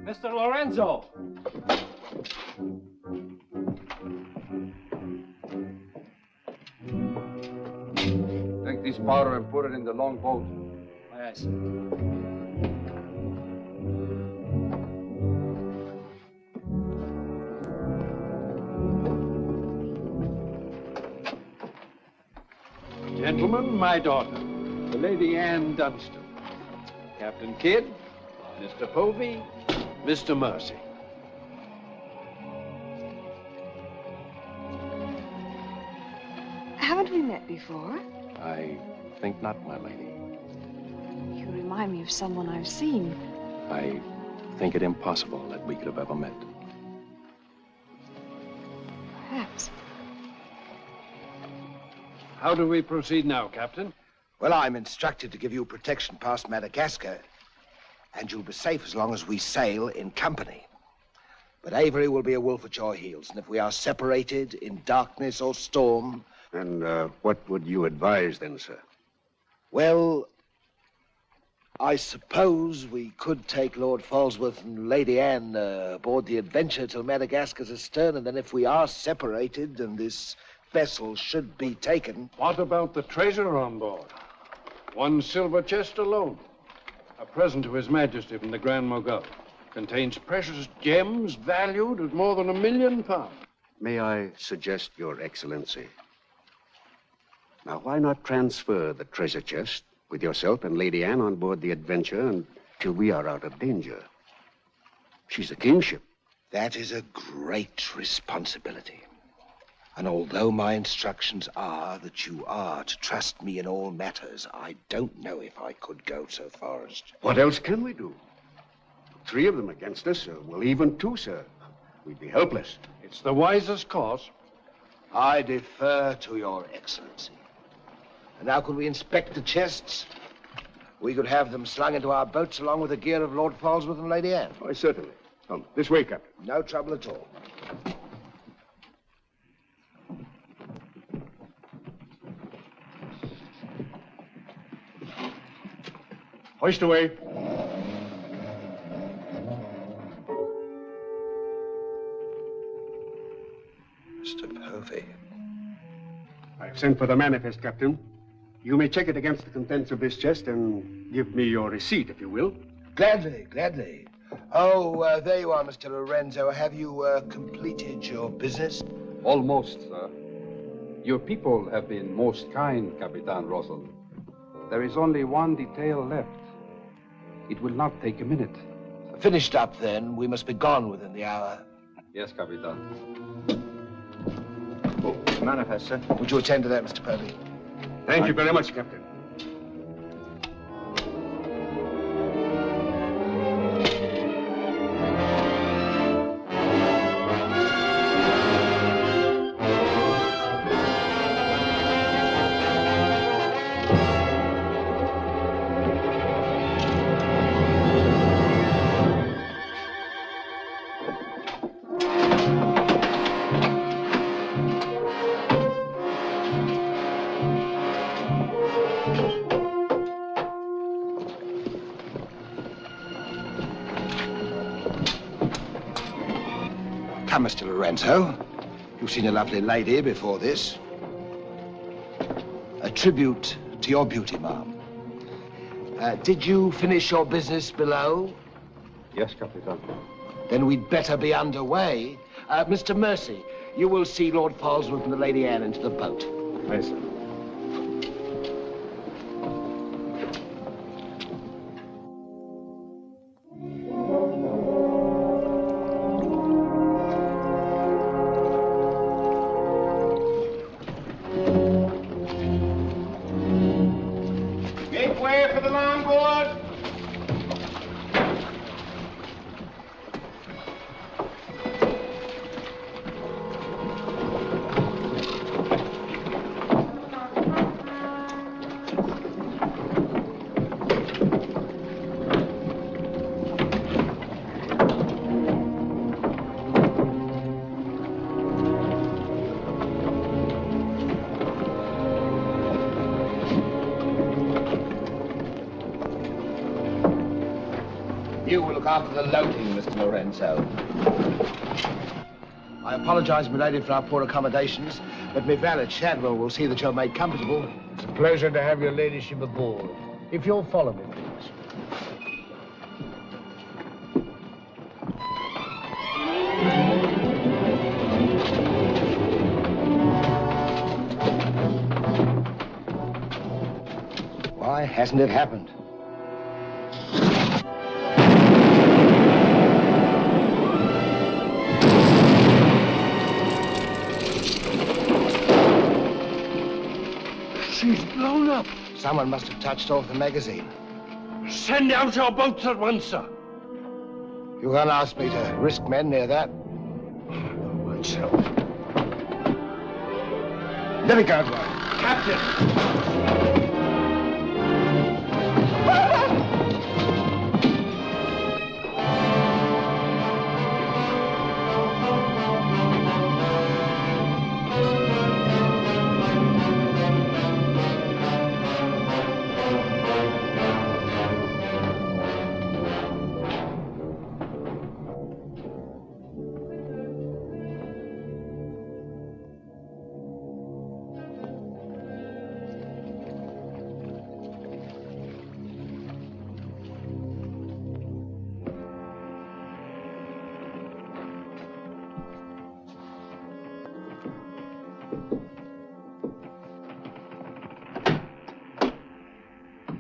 Mr. Lorenzo! Take this powder and put it in the long boat. Aye, sir. Gentlemen, my daughter, the Lady Anne Dunstan. Captain Kidd, Mr. Povey, Mr. Mercy. Haven't we met before? I think not, my lady. You remind me of someone I've seen. I think it impossible that we could have ever met. Perhaps. How do we proceed now, Captain? Well, I'm instructed to give you protection past Madagascar, and you'll be safe as long as we sail in company. But Avery will be a wolf at your heels, and if we are separated in darkness or storm... And what would you advise then, sir? Well, I suppose we could take Lord Falsworth and Lady Anne aboard the Adventure till Madagascar's astern, and then if we are separated and this vessel should be taken... What about the treasure on board? One silver chest alone. A present to His Majesty from the Grand Mogul. Contains precious gems valued at more than £1 million. May I suggest, Your Excellency? Now, why not transfer the treasure chest with yourself and Lady Anne on board the Adventure until we are out of danger? She's a kingship. That is a great responsibility. And although my instructions are that you are to trust me in all matters, I don't know if I could go so far as to... What else can we do? 3 of them against us, well, even 2, sir. We'd be helpless. It's the wisest course. I defer to Your Excellency. And how could we inspect the chests? We could have them slung into our boats along with the gear of Lord Falsworth and Lady Anne. Why, certainly. Come, this way, Captain. No trouble at all. Hoist away. Mr. Povey. I've sent for the manifest, Captain. You may check it against the contents of this chest and give me your receipt, if you will. Gladly, gladly. Oh, there you are, Mr. Lorenzo. Have you completed your business? Almost, sir. Your people have been most kind, Capitan Russell. There is only one detail left. It will not take a minute. Finished up, then. We must be gone within the hour. Yes, Capitan. Oh, manifest, sir. Would you attend to that, Mr. Povey? Thank you very much, Captain. Come, Mr. Lorenzo. You've seen a lovely lady before this. A tribute to your beauty, ma'am. Did you finish your business below? Yes, Capitan. Then we'd better be underway. Mr. Mercy, you will see Lord Falsworth and the Lady Anne into the boat. Yes, sir. Make way for the longboard. You will look after the loading, Mr. Lorenzo. I apologize, milady, for our poor accommodations, but my valet Shadwell will see that you're made comfortable. It's a pleasure to have your ladyship aboard. If you'll follow me, please. Why hasn't it happened? She's blown up. Someone must have touched off the magazine. Send out your boats at once, sir. You can't ask me to risk men near that. Myself. Let me go, boy. Captain!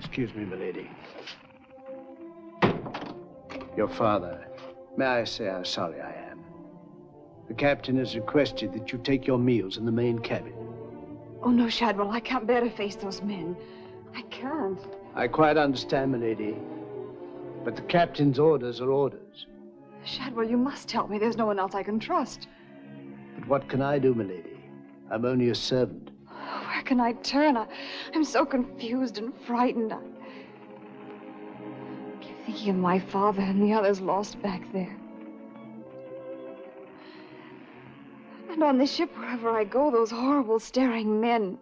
Excuse me, milady. Your father. May I say how sorry I am? The captain has requested that you take your meals in the main cabin. Oh, no, Shadwell, I can't bear to face those men. I can't. I quite understand, milady. But the captain's orders are orders. Shadwell, you must help me. There's no one else I can trust. But what can I do, milady? I'm only a servant. Where can I turn? I'm so confused and frightened. I keep thinking of my father and the others lost back there. And on this ship, wherever I go, those horrible staring men.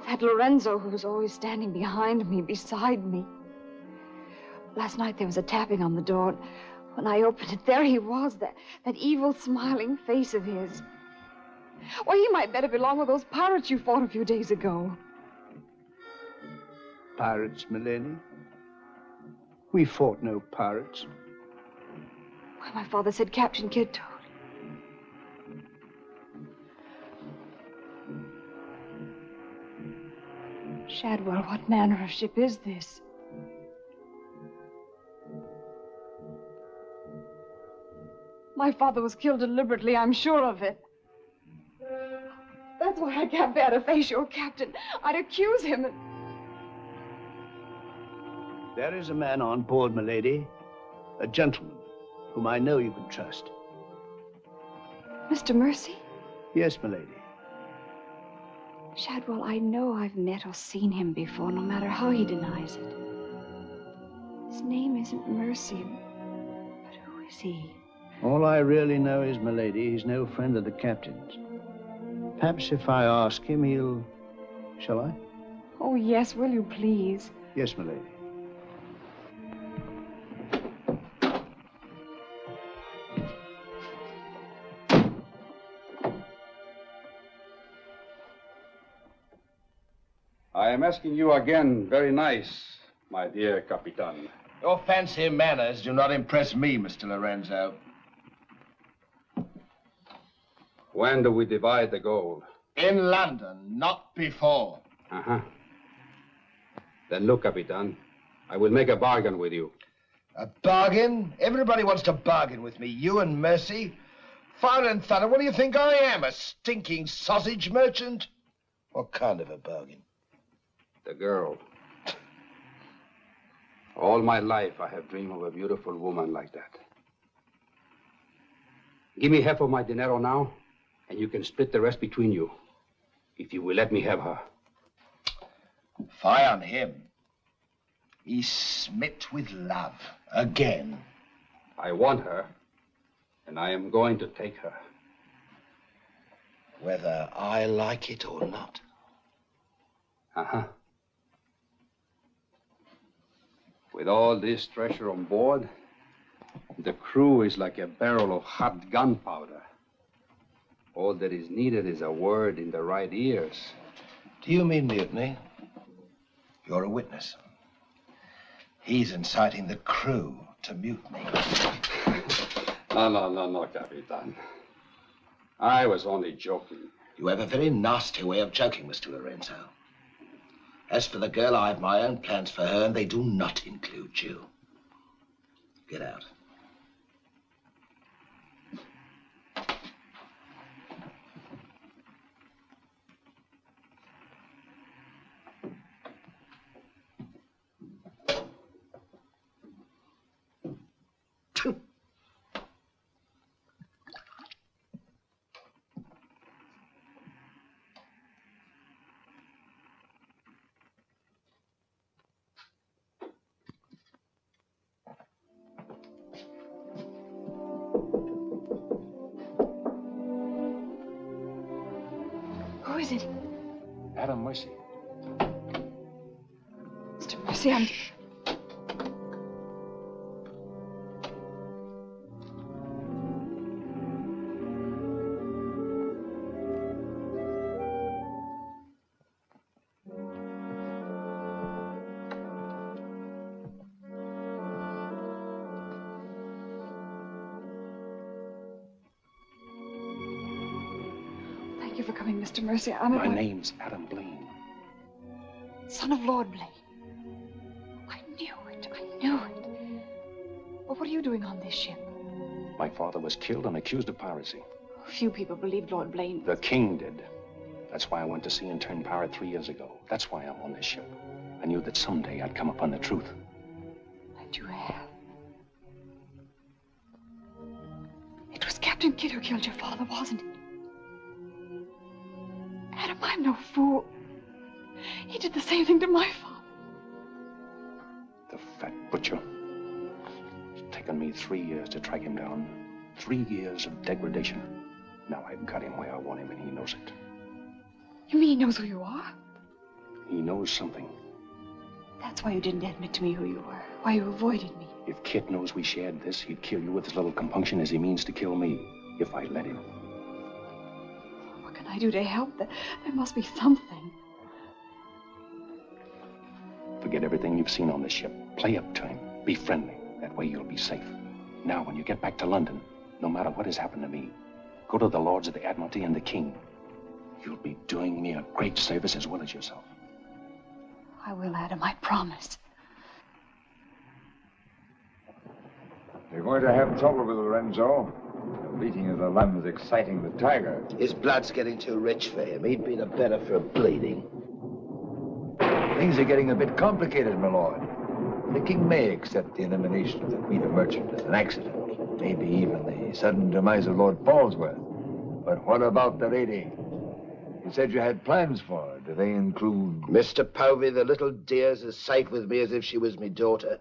That Lorenzo who's always standing behind me, beside me. Last night there was a tapping on the door. And when I opened it, there he was, that evil smiling face of his. Well, he might better belong with those pirates you fought a few days ago. Pirates, milady? We fought no pirates. Well, my father said Captain Kidd told. Shadwell, what manner of ship is this? My father was killed deliberately, I'm sure of it. That's why I can't bear to face your captain. I'd accuse him. There is a man on board, milady. A gentleman whom I know you can trust. Mr. Mercy? Yes, milady. Shadwell, I know I've met or seen him before, no matter how he denies it. His name isn't Mercy, but who is he? All I really know is, milady, he's no friend of the captain's. Perhaps if I ask him, he'll... Shall I? Oh, yes, will you please? Yes, milady. I am asking you again, very nice, my dear Capitan. Your fancy manners do not impress me, Mr. Lorenzo. When do we divide the gold? In London, not before. Uh-huh. Then look, Capitan, I will make a bargain with you. A bargain? Everybody wants to bargain with me. You and Mercy. Fire and thunder, what do you think I am? A stinking sausage merchant? What kind of a bargain? The girl. All my life I have dreamed of a beautiful woman like that. Give me half of my dinero now, and you can split the rest between you, if you will let me have her. Fie on him. He's smit with love again. I want her, and I am going to take her. Whether I like it or not. Uh-huh. With all this treasure on board, the crew is like a barrel of hot gunpowder. All that is needed is a word in the right ears. Do you mean mutiny? You're a witness. He's inciting the crew to mutiny. No, Capitan. I was only joking. You have a very nasty way of joking, Mr. Lorenzo. As for the girl, I have my own plans for her, and they do not include you. Get out. Who is it? Adam Mercy. Mr. Mercy, I'm... Thank you for coming, Mr. Mercy. My name's Adam Blaine. Son of Lord Blaine. I knew it. But what are you doing on this ship? My father was killed and accused of piracy. Few people believed Lord Blaine. The king did. That's why I went to sea and turned pirate 3 years ago. That's why I'm on this ship. I knew that someday I'd come upon the truth. And you have. It was Captain Kidd who killed your father, wasn't it? Adam, I'm no fool. He did the same thing to my father. The fat butcher. It's taken me 3 years to track him down. 3 years of degradation. Now I've got him where I want him, and he knows it. You mean he knows who you are? He knows something. That's why you didn't admit to me who you were. Why you avoided me. If Kit knows we shared this, he'd kill you with as little compunction as he means to kill me, if I let him. What can I do to help? There must be something. Forget everything you've seen on this ship. Play up to him. Be friendly. That way you'll be safe. Now, when you get back to London, no matter what has happened to me, go to the Lords of the Admiralty and the King. You'll be doing me a great service as well as yourself. I will, Adam, I promise. You're going to have trouble with Lorenzo. The beating of the lamb is exciting the tiger. His blood's getting too rich for him. He'd be the better for bleeding. Things are getting a bit complicated, my lord. The king may accept the elimination of the Queen of Merchant as an accident. Maybe even the sudden demise of Lord Falsworth. But what about the lady? You said you had plans for her. Do they include... Mr. Povey, the little dear's as safe with me as if she was me daughter.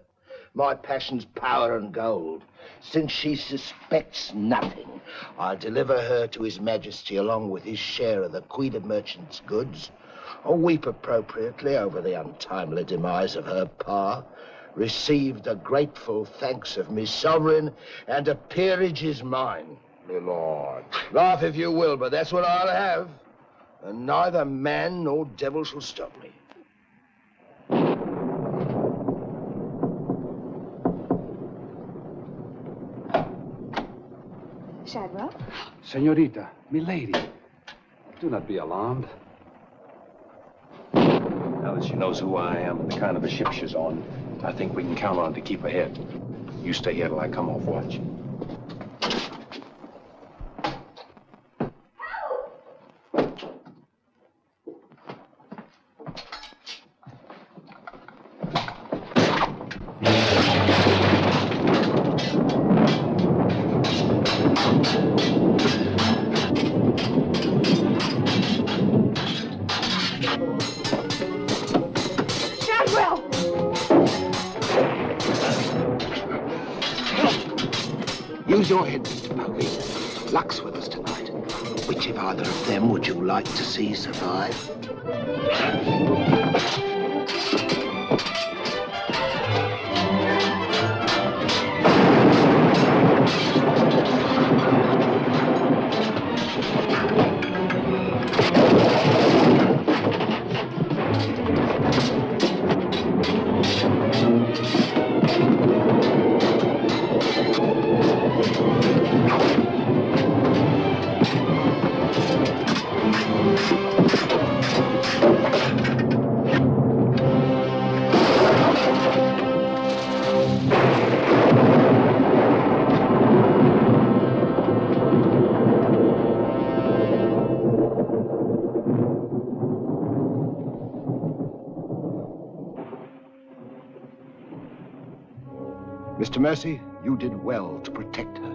My passion's power and gold. Since she suspects nothing, I'll deliver her to His Majesty along with his share of the Queen of Merchant's goods. I'll weep appropriately over the untimely demise of her pa, receive the grateful thanks of me sovereign, and a peerage is mine. My lord. Laugh if you will, but that's what I'll have. And neither man nor devil shall stop me. Shadwell? Senorita, milady, do not be alarmed. Now that she knows who I am and the kind of a ship she's on, I think we can count on her to keep ahead. You stay here till I come off watch. Use your head, Mr. Povey. Luck's with us tonight. Which of either of them would you like to see survive? Mr. Mercy, you did well to protect her.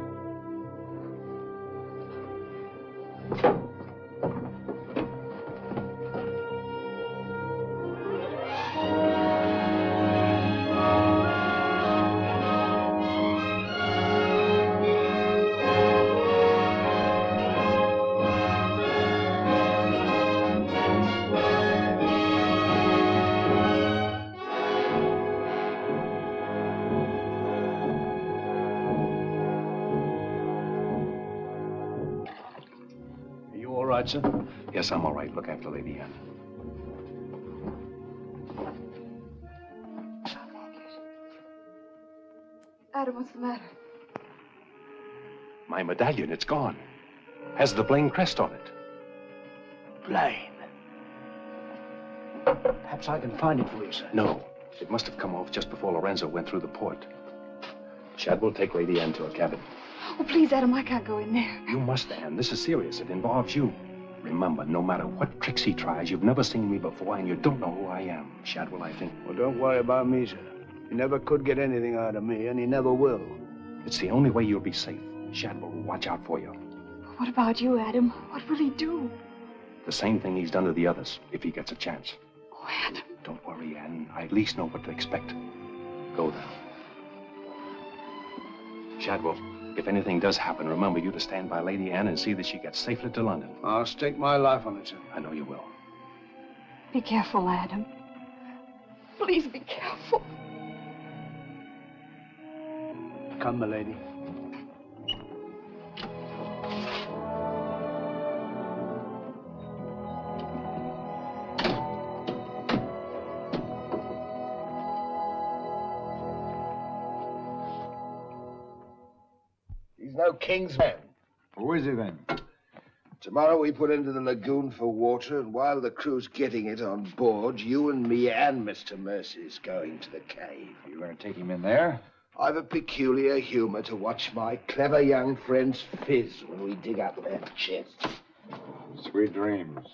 Sir? Yes, I'm all right. Look after Lady Anne. Adam, what's the matter? My medallion, it's gone. Has the Blaine crest on it. Blaine. Perhaps I can find it for you, sir. No. It must have come off just before Lorenzo went through the port. Shad will take Lady Anne to her cabin. Oh, please, Adam, I can't go in there. You must, Anne. This is serious. It involves you. Remember, no matter what tricks he tries, you've never seen me before, and you don't know who I am. Shadwell, I think. Well, don't worry about me, sir. He never could get anything out of me, and he never will. It's the only way you'll be safe. Shadwell will watch out for you. What about you, Adam? What will he do? The same thing he's done to the others, if he gets a chance. Oh, Adam. Don't worry, Anne. I at least know what to expect. Go then. Shadwell, if anything does happen, remember you to stand by Lady Anne and see that she gets safely to London. I'll stake my life on it, sir. I know you will. Be careful, Adam. Please be careful. Come, milady. He's no king's man. Who is he then? Tomorrow we put into the lagoon for water, and while the crew's getting it on board, you and me and Mr. Mercy's going to the cave. You're going to take him in there? I've a peculiar humor to watch my clever young friends fizz when we dig up their chests. Sweet dreams.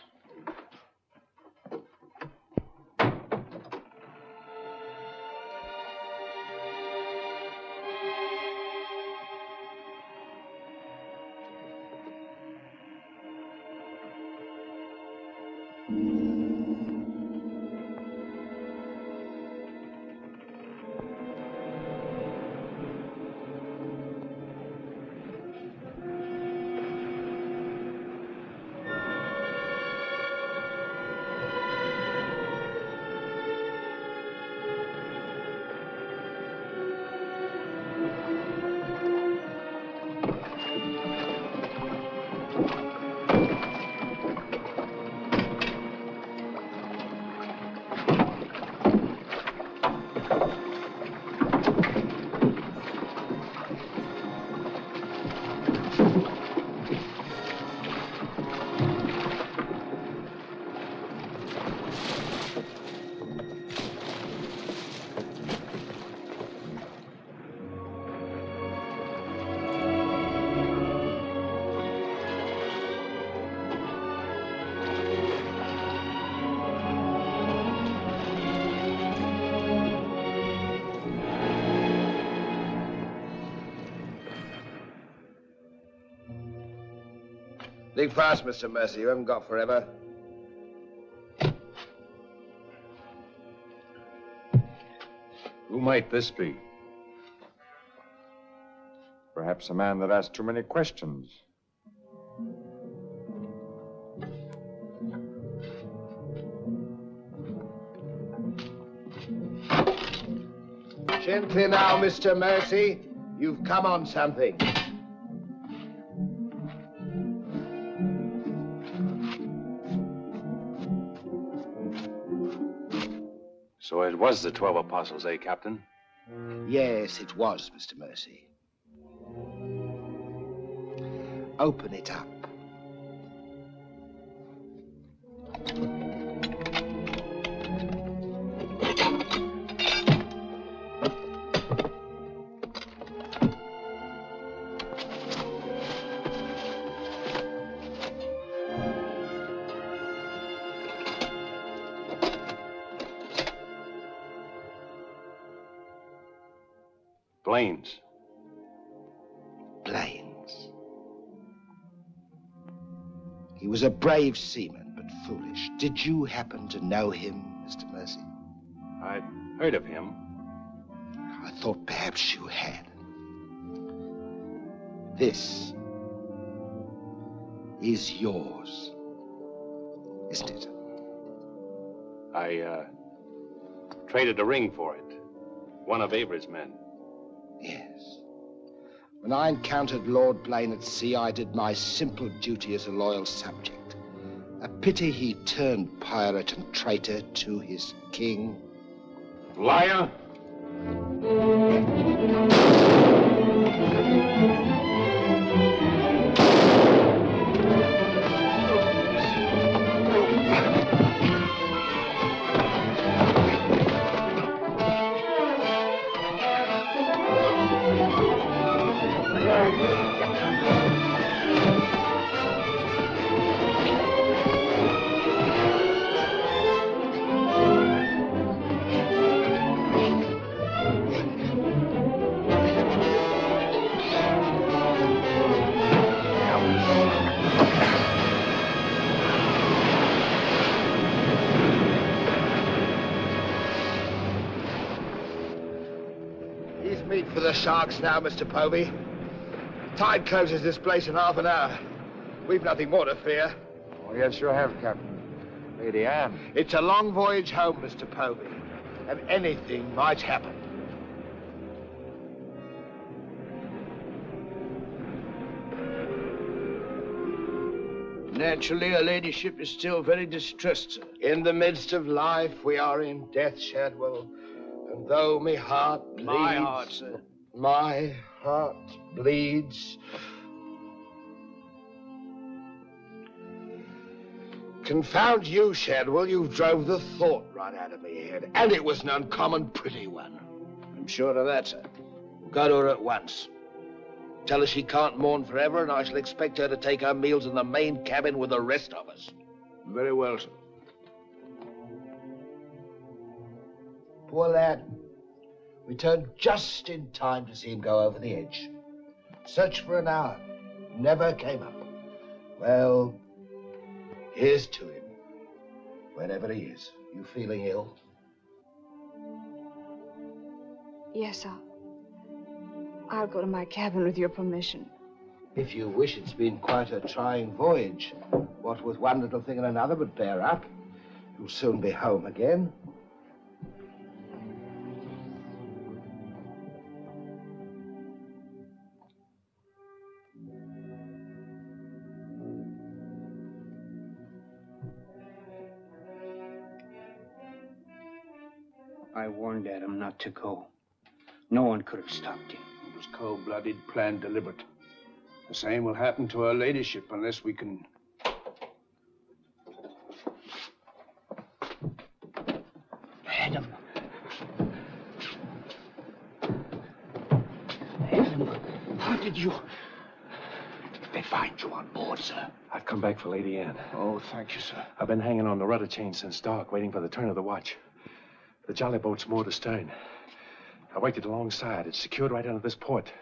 Think fast, Mr. Mercy. You haven't got forever. Who might this be? Perhaps a man that asked too many questions. Gently now, Mr. Mercy. You've come on something. So it was the 12 apostles, eh, Captain? Yes, it was, Mr. Mercy. Open it up. Blaine's. Blaine's. He was a brave seaman, but foolish. Did you happen to know him, Mr. Mercy? I'd heard of him. I thought perhaps you had. This is yours, isn't it? I traded a ring for it. One of Avery's men. Yes. When I encountered Lord Blaine at sea, I did my simple duty as a loyal subject. A pity he turned pirate and traitor to his king. Liar! For the sharks now, Mr. Povey. Tide closes this place in half an hour. We've nothing more to fear. Oh, yes, you have, Captain. Lady Anne. It's a long voyage home, Mr. Povey, and anything might happen. Naturally, her ladyship is still very distressed, sir. In the midst of life, we are in death, Shadwell. And though my heart bleeds... My heart, sir. My heart bleeds. Confound you, Shadwell. You drove the thought right out of me head. And it was an uncommon pretty one. I'm sure of that, sir. Go to her at once. Tell her she can't mourn forever, and I shall expect her to take her meals in the main cabin with the rest of us. Very well, sir. Poor lad. We turned just in time to see him go over the edge. Searched for an hour. Never came up. Well, here's to him. Wherever he is. You feeling ill? Yes, I'll go to my cabin with your permission. If you wish, it's been quite a trying voyage. What with one little thing and another, but bear up. You'll soon be home again. I warned Adam not to go. No one could have stopped him. It was cold-blooded, planned, deliberate. The same will happen to her ladyship unless we can... Adam. Adam, how did you... They find you on board, sir. I've come back for Lady Anne. Oh, thank you, sir. I've been hanging on the rudder chain since dark, waiting for the turn of the watch. The jolly boat's moored astern. I waited alongside. It's secured right under this port.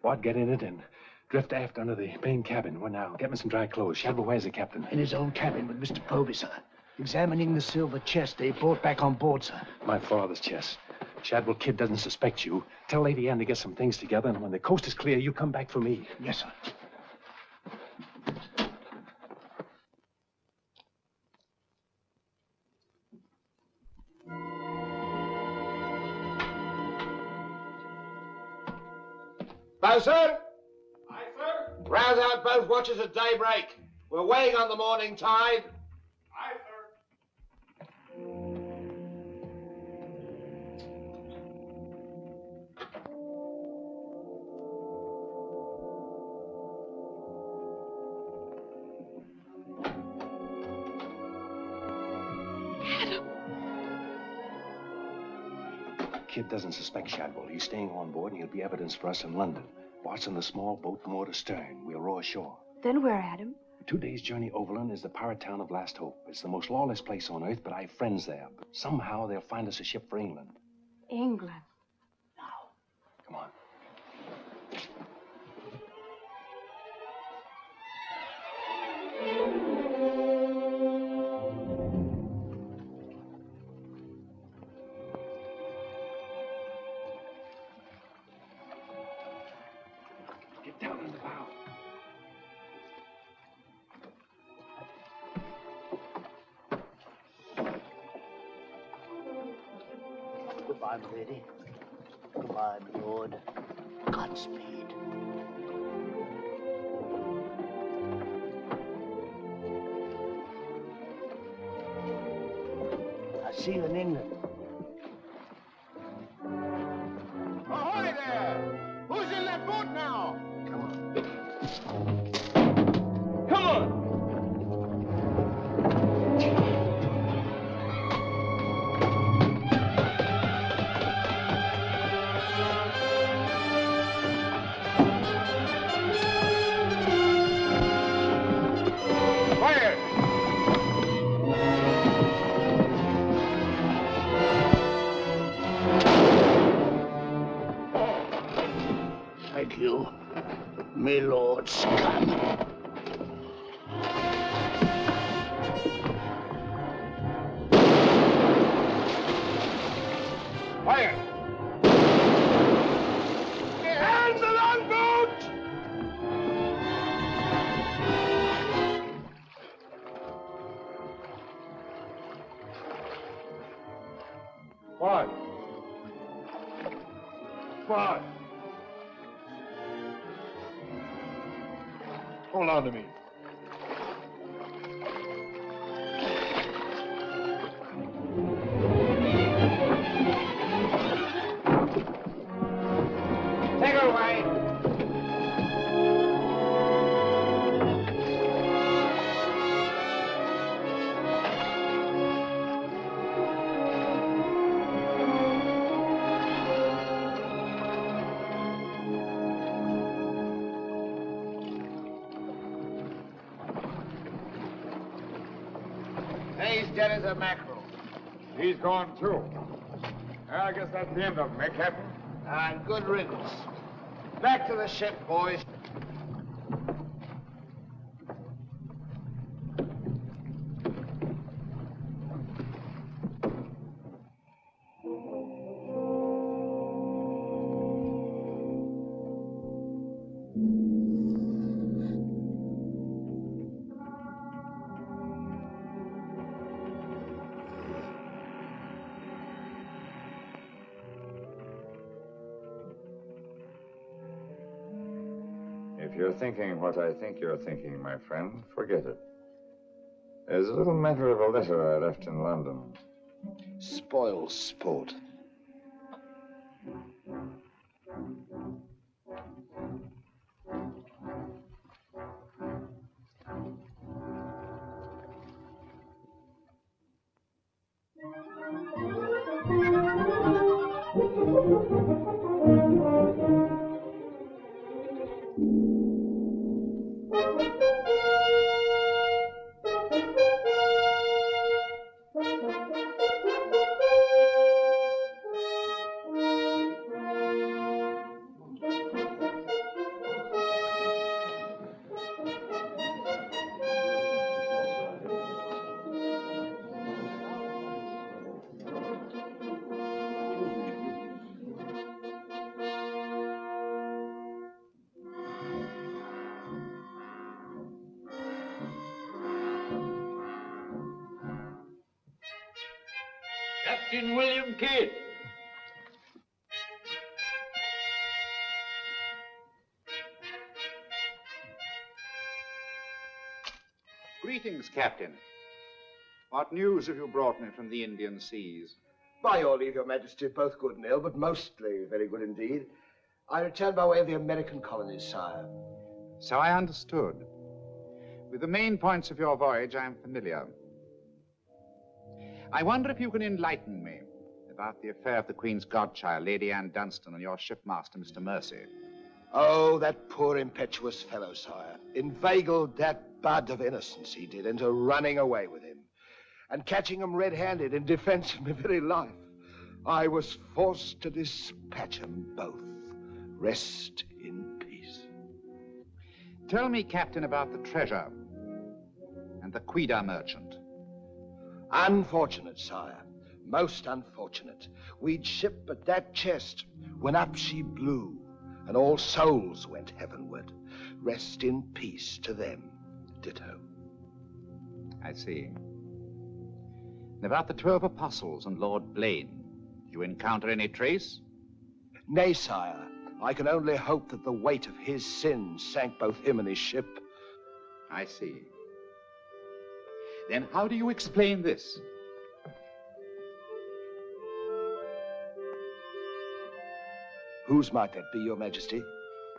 Bart, get in it and Drift aft under the main cabin. Well, now, get me some dry clothes. Shadwell, where's the captain? In his own cabin with Mr. Povey, sir. Examining the silver chest they brought back on board, sir. My father's chest. Shadwell Kid doesn't suspect you. Tell Lady Anne to get some things together, and when the coast is clear, you come back for me. Yes, sir. Bosun! Aye, sir? Rouse out both watches at daybreak. We're weighing on the morning tide. Aye, sir. Kid doesn't suspect Shadwell. He's staying on board, and he'll be evidence for us in London. Watching the small boat from to stern. We'll row ashore. Then where, Adam? 2 days' journey overland is the pirate town of Last Hope. It's the most lawless place on earth, but I have friends there. But somehow they'll find us a ship for England. England. Come on. Get down in the bow. Goodbye, my lady. Goodbye, my lord. Godspeed. I'll see you in England. Ahoy there! Who's in that boat now? Come on! Fire! Thank you, my lord scum. Fire! And the longboat! What? What? Hold on to me. Take her away! He's dead as a mackerel. He's gone too. I guess that's the end of him, eh, Captain? And good riddance. Back to the ship, boys. If you're thinking what I think you're thinking, my friend, forget it. There's a little matter of a letter I left in London. Spoils sport. Captain William Kidd. Greetings, Captain. What news have you brought me from the Indian seas? By your leave, Your Majesty, both good and ill, but mostly very good indeed. I returned by way of the American colonies, sire. So I understood. With the main points of your voyage, I am familiar. I wonder if you can enlighten me about the affair of the Queen's godchild, Lady Anne Dunstan, and your shipmaster, Mr. Mercy. Oh, that poor impetuous fellow, sire. Inveigled that bud of innocence he did into running away with him. And catching him red-handed in defense of my very life, I was forced to dispatch them both. Rest in peace. Tell me, Captain, about the treasure and the KIDD merchant. Unfortunate, sire. Most unfortunate. We'd ship but that chest when up she blew, and all souls went heavenward. Rest in peace to them. Ditto. I see. And about the 12 apostles and Lord Blaine, did you encounter any trace? Nay, sire. I can only hope that the weight of his sins sank both him and his ship. I see. Then how do you explain this? Whose might that be, Your Majesty?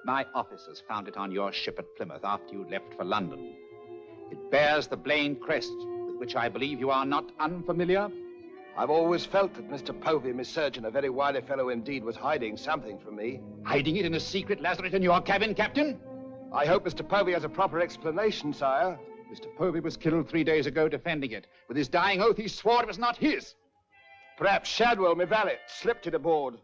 My officers found it on your ship at Plymouth after you left for London. It bears the Blaine crest, with which I believe you are not unfamiliar. I've always felt that Mr. Povey, my surgeon, a very wily fellow indeed, was hiding something from me. Hiding it in a secret lazaret in your cabin, Captain? I hope Mr. Povey has a proper explanation, sire. Mr. Povey was killed 3 days ago defending it. With his dying oath, he swore it was not his. Perhaps Shadwell, my valet, slipped it aboard.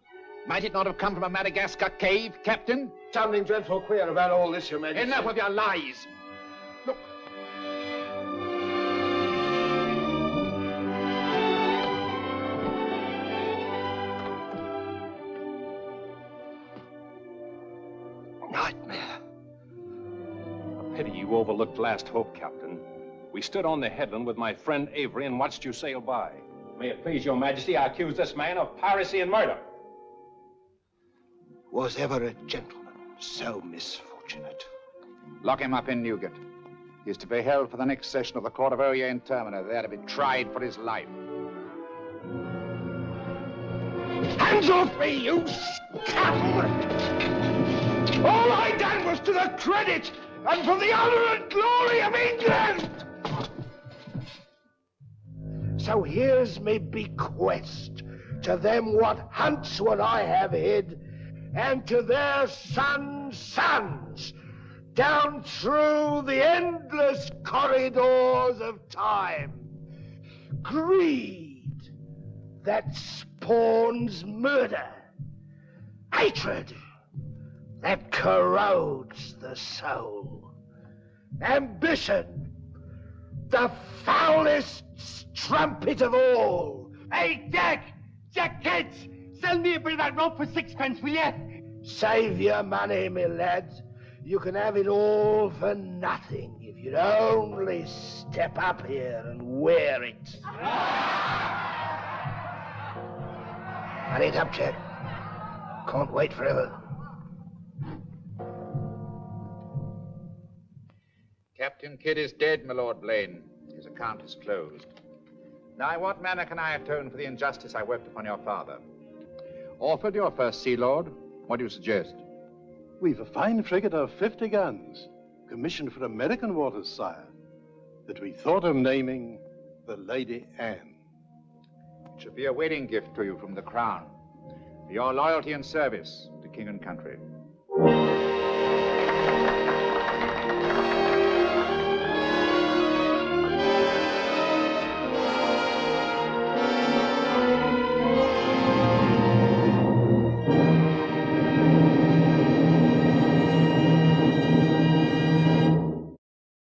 Might it not have come from a Madagascar cave, Captain? Something dreadful queer about all this, Your Majesty. Enough of your lies. Look. Nightmare. A pity you overlooked last hope, Captain. We stood on the headland with my friend Avery and watched you sail by. May it please your majesty, I accuse this man of piracy and murder. Was ever a gentleman so misfortunate? Lock him up in Newgate. He is to be held for the next session of the Court of Oyer in Termina, there to be tried for his life. Hands off me, you scoundrel! All I done was to the credit and for the honor and glory of England! So here's me bequest to them what hunts what I have hid, and to their sons, down through the endless corridors of time. Greed that spawns murder. Hatred that corrodes the soul. Ambition, the foulest strumpet of all. Hey, Jack! Jack Kidd! Sell me a bit of that rope for 6pence, will you? Save your money, my lad. You can have it all for nothing if you'd only step up here and wear it. Hurry it up, Jack. Can't wait forever. Captain Kidd is dead, my Lord Blaine. His account is closed. Now, in what manner can I atone for the injustice I worked upon your father? Orford, your first Sea Lord, what do you suggest? We've a fine frigate of 50 guns, commissioned for American waters, sire, that we thought of naming the Lady Anne. It should be a wedding gift to you from the Crown, for your loyalty and service to king and country.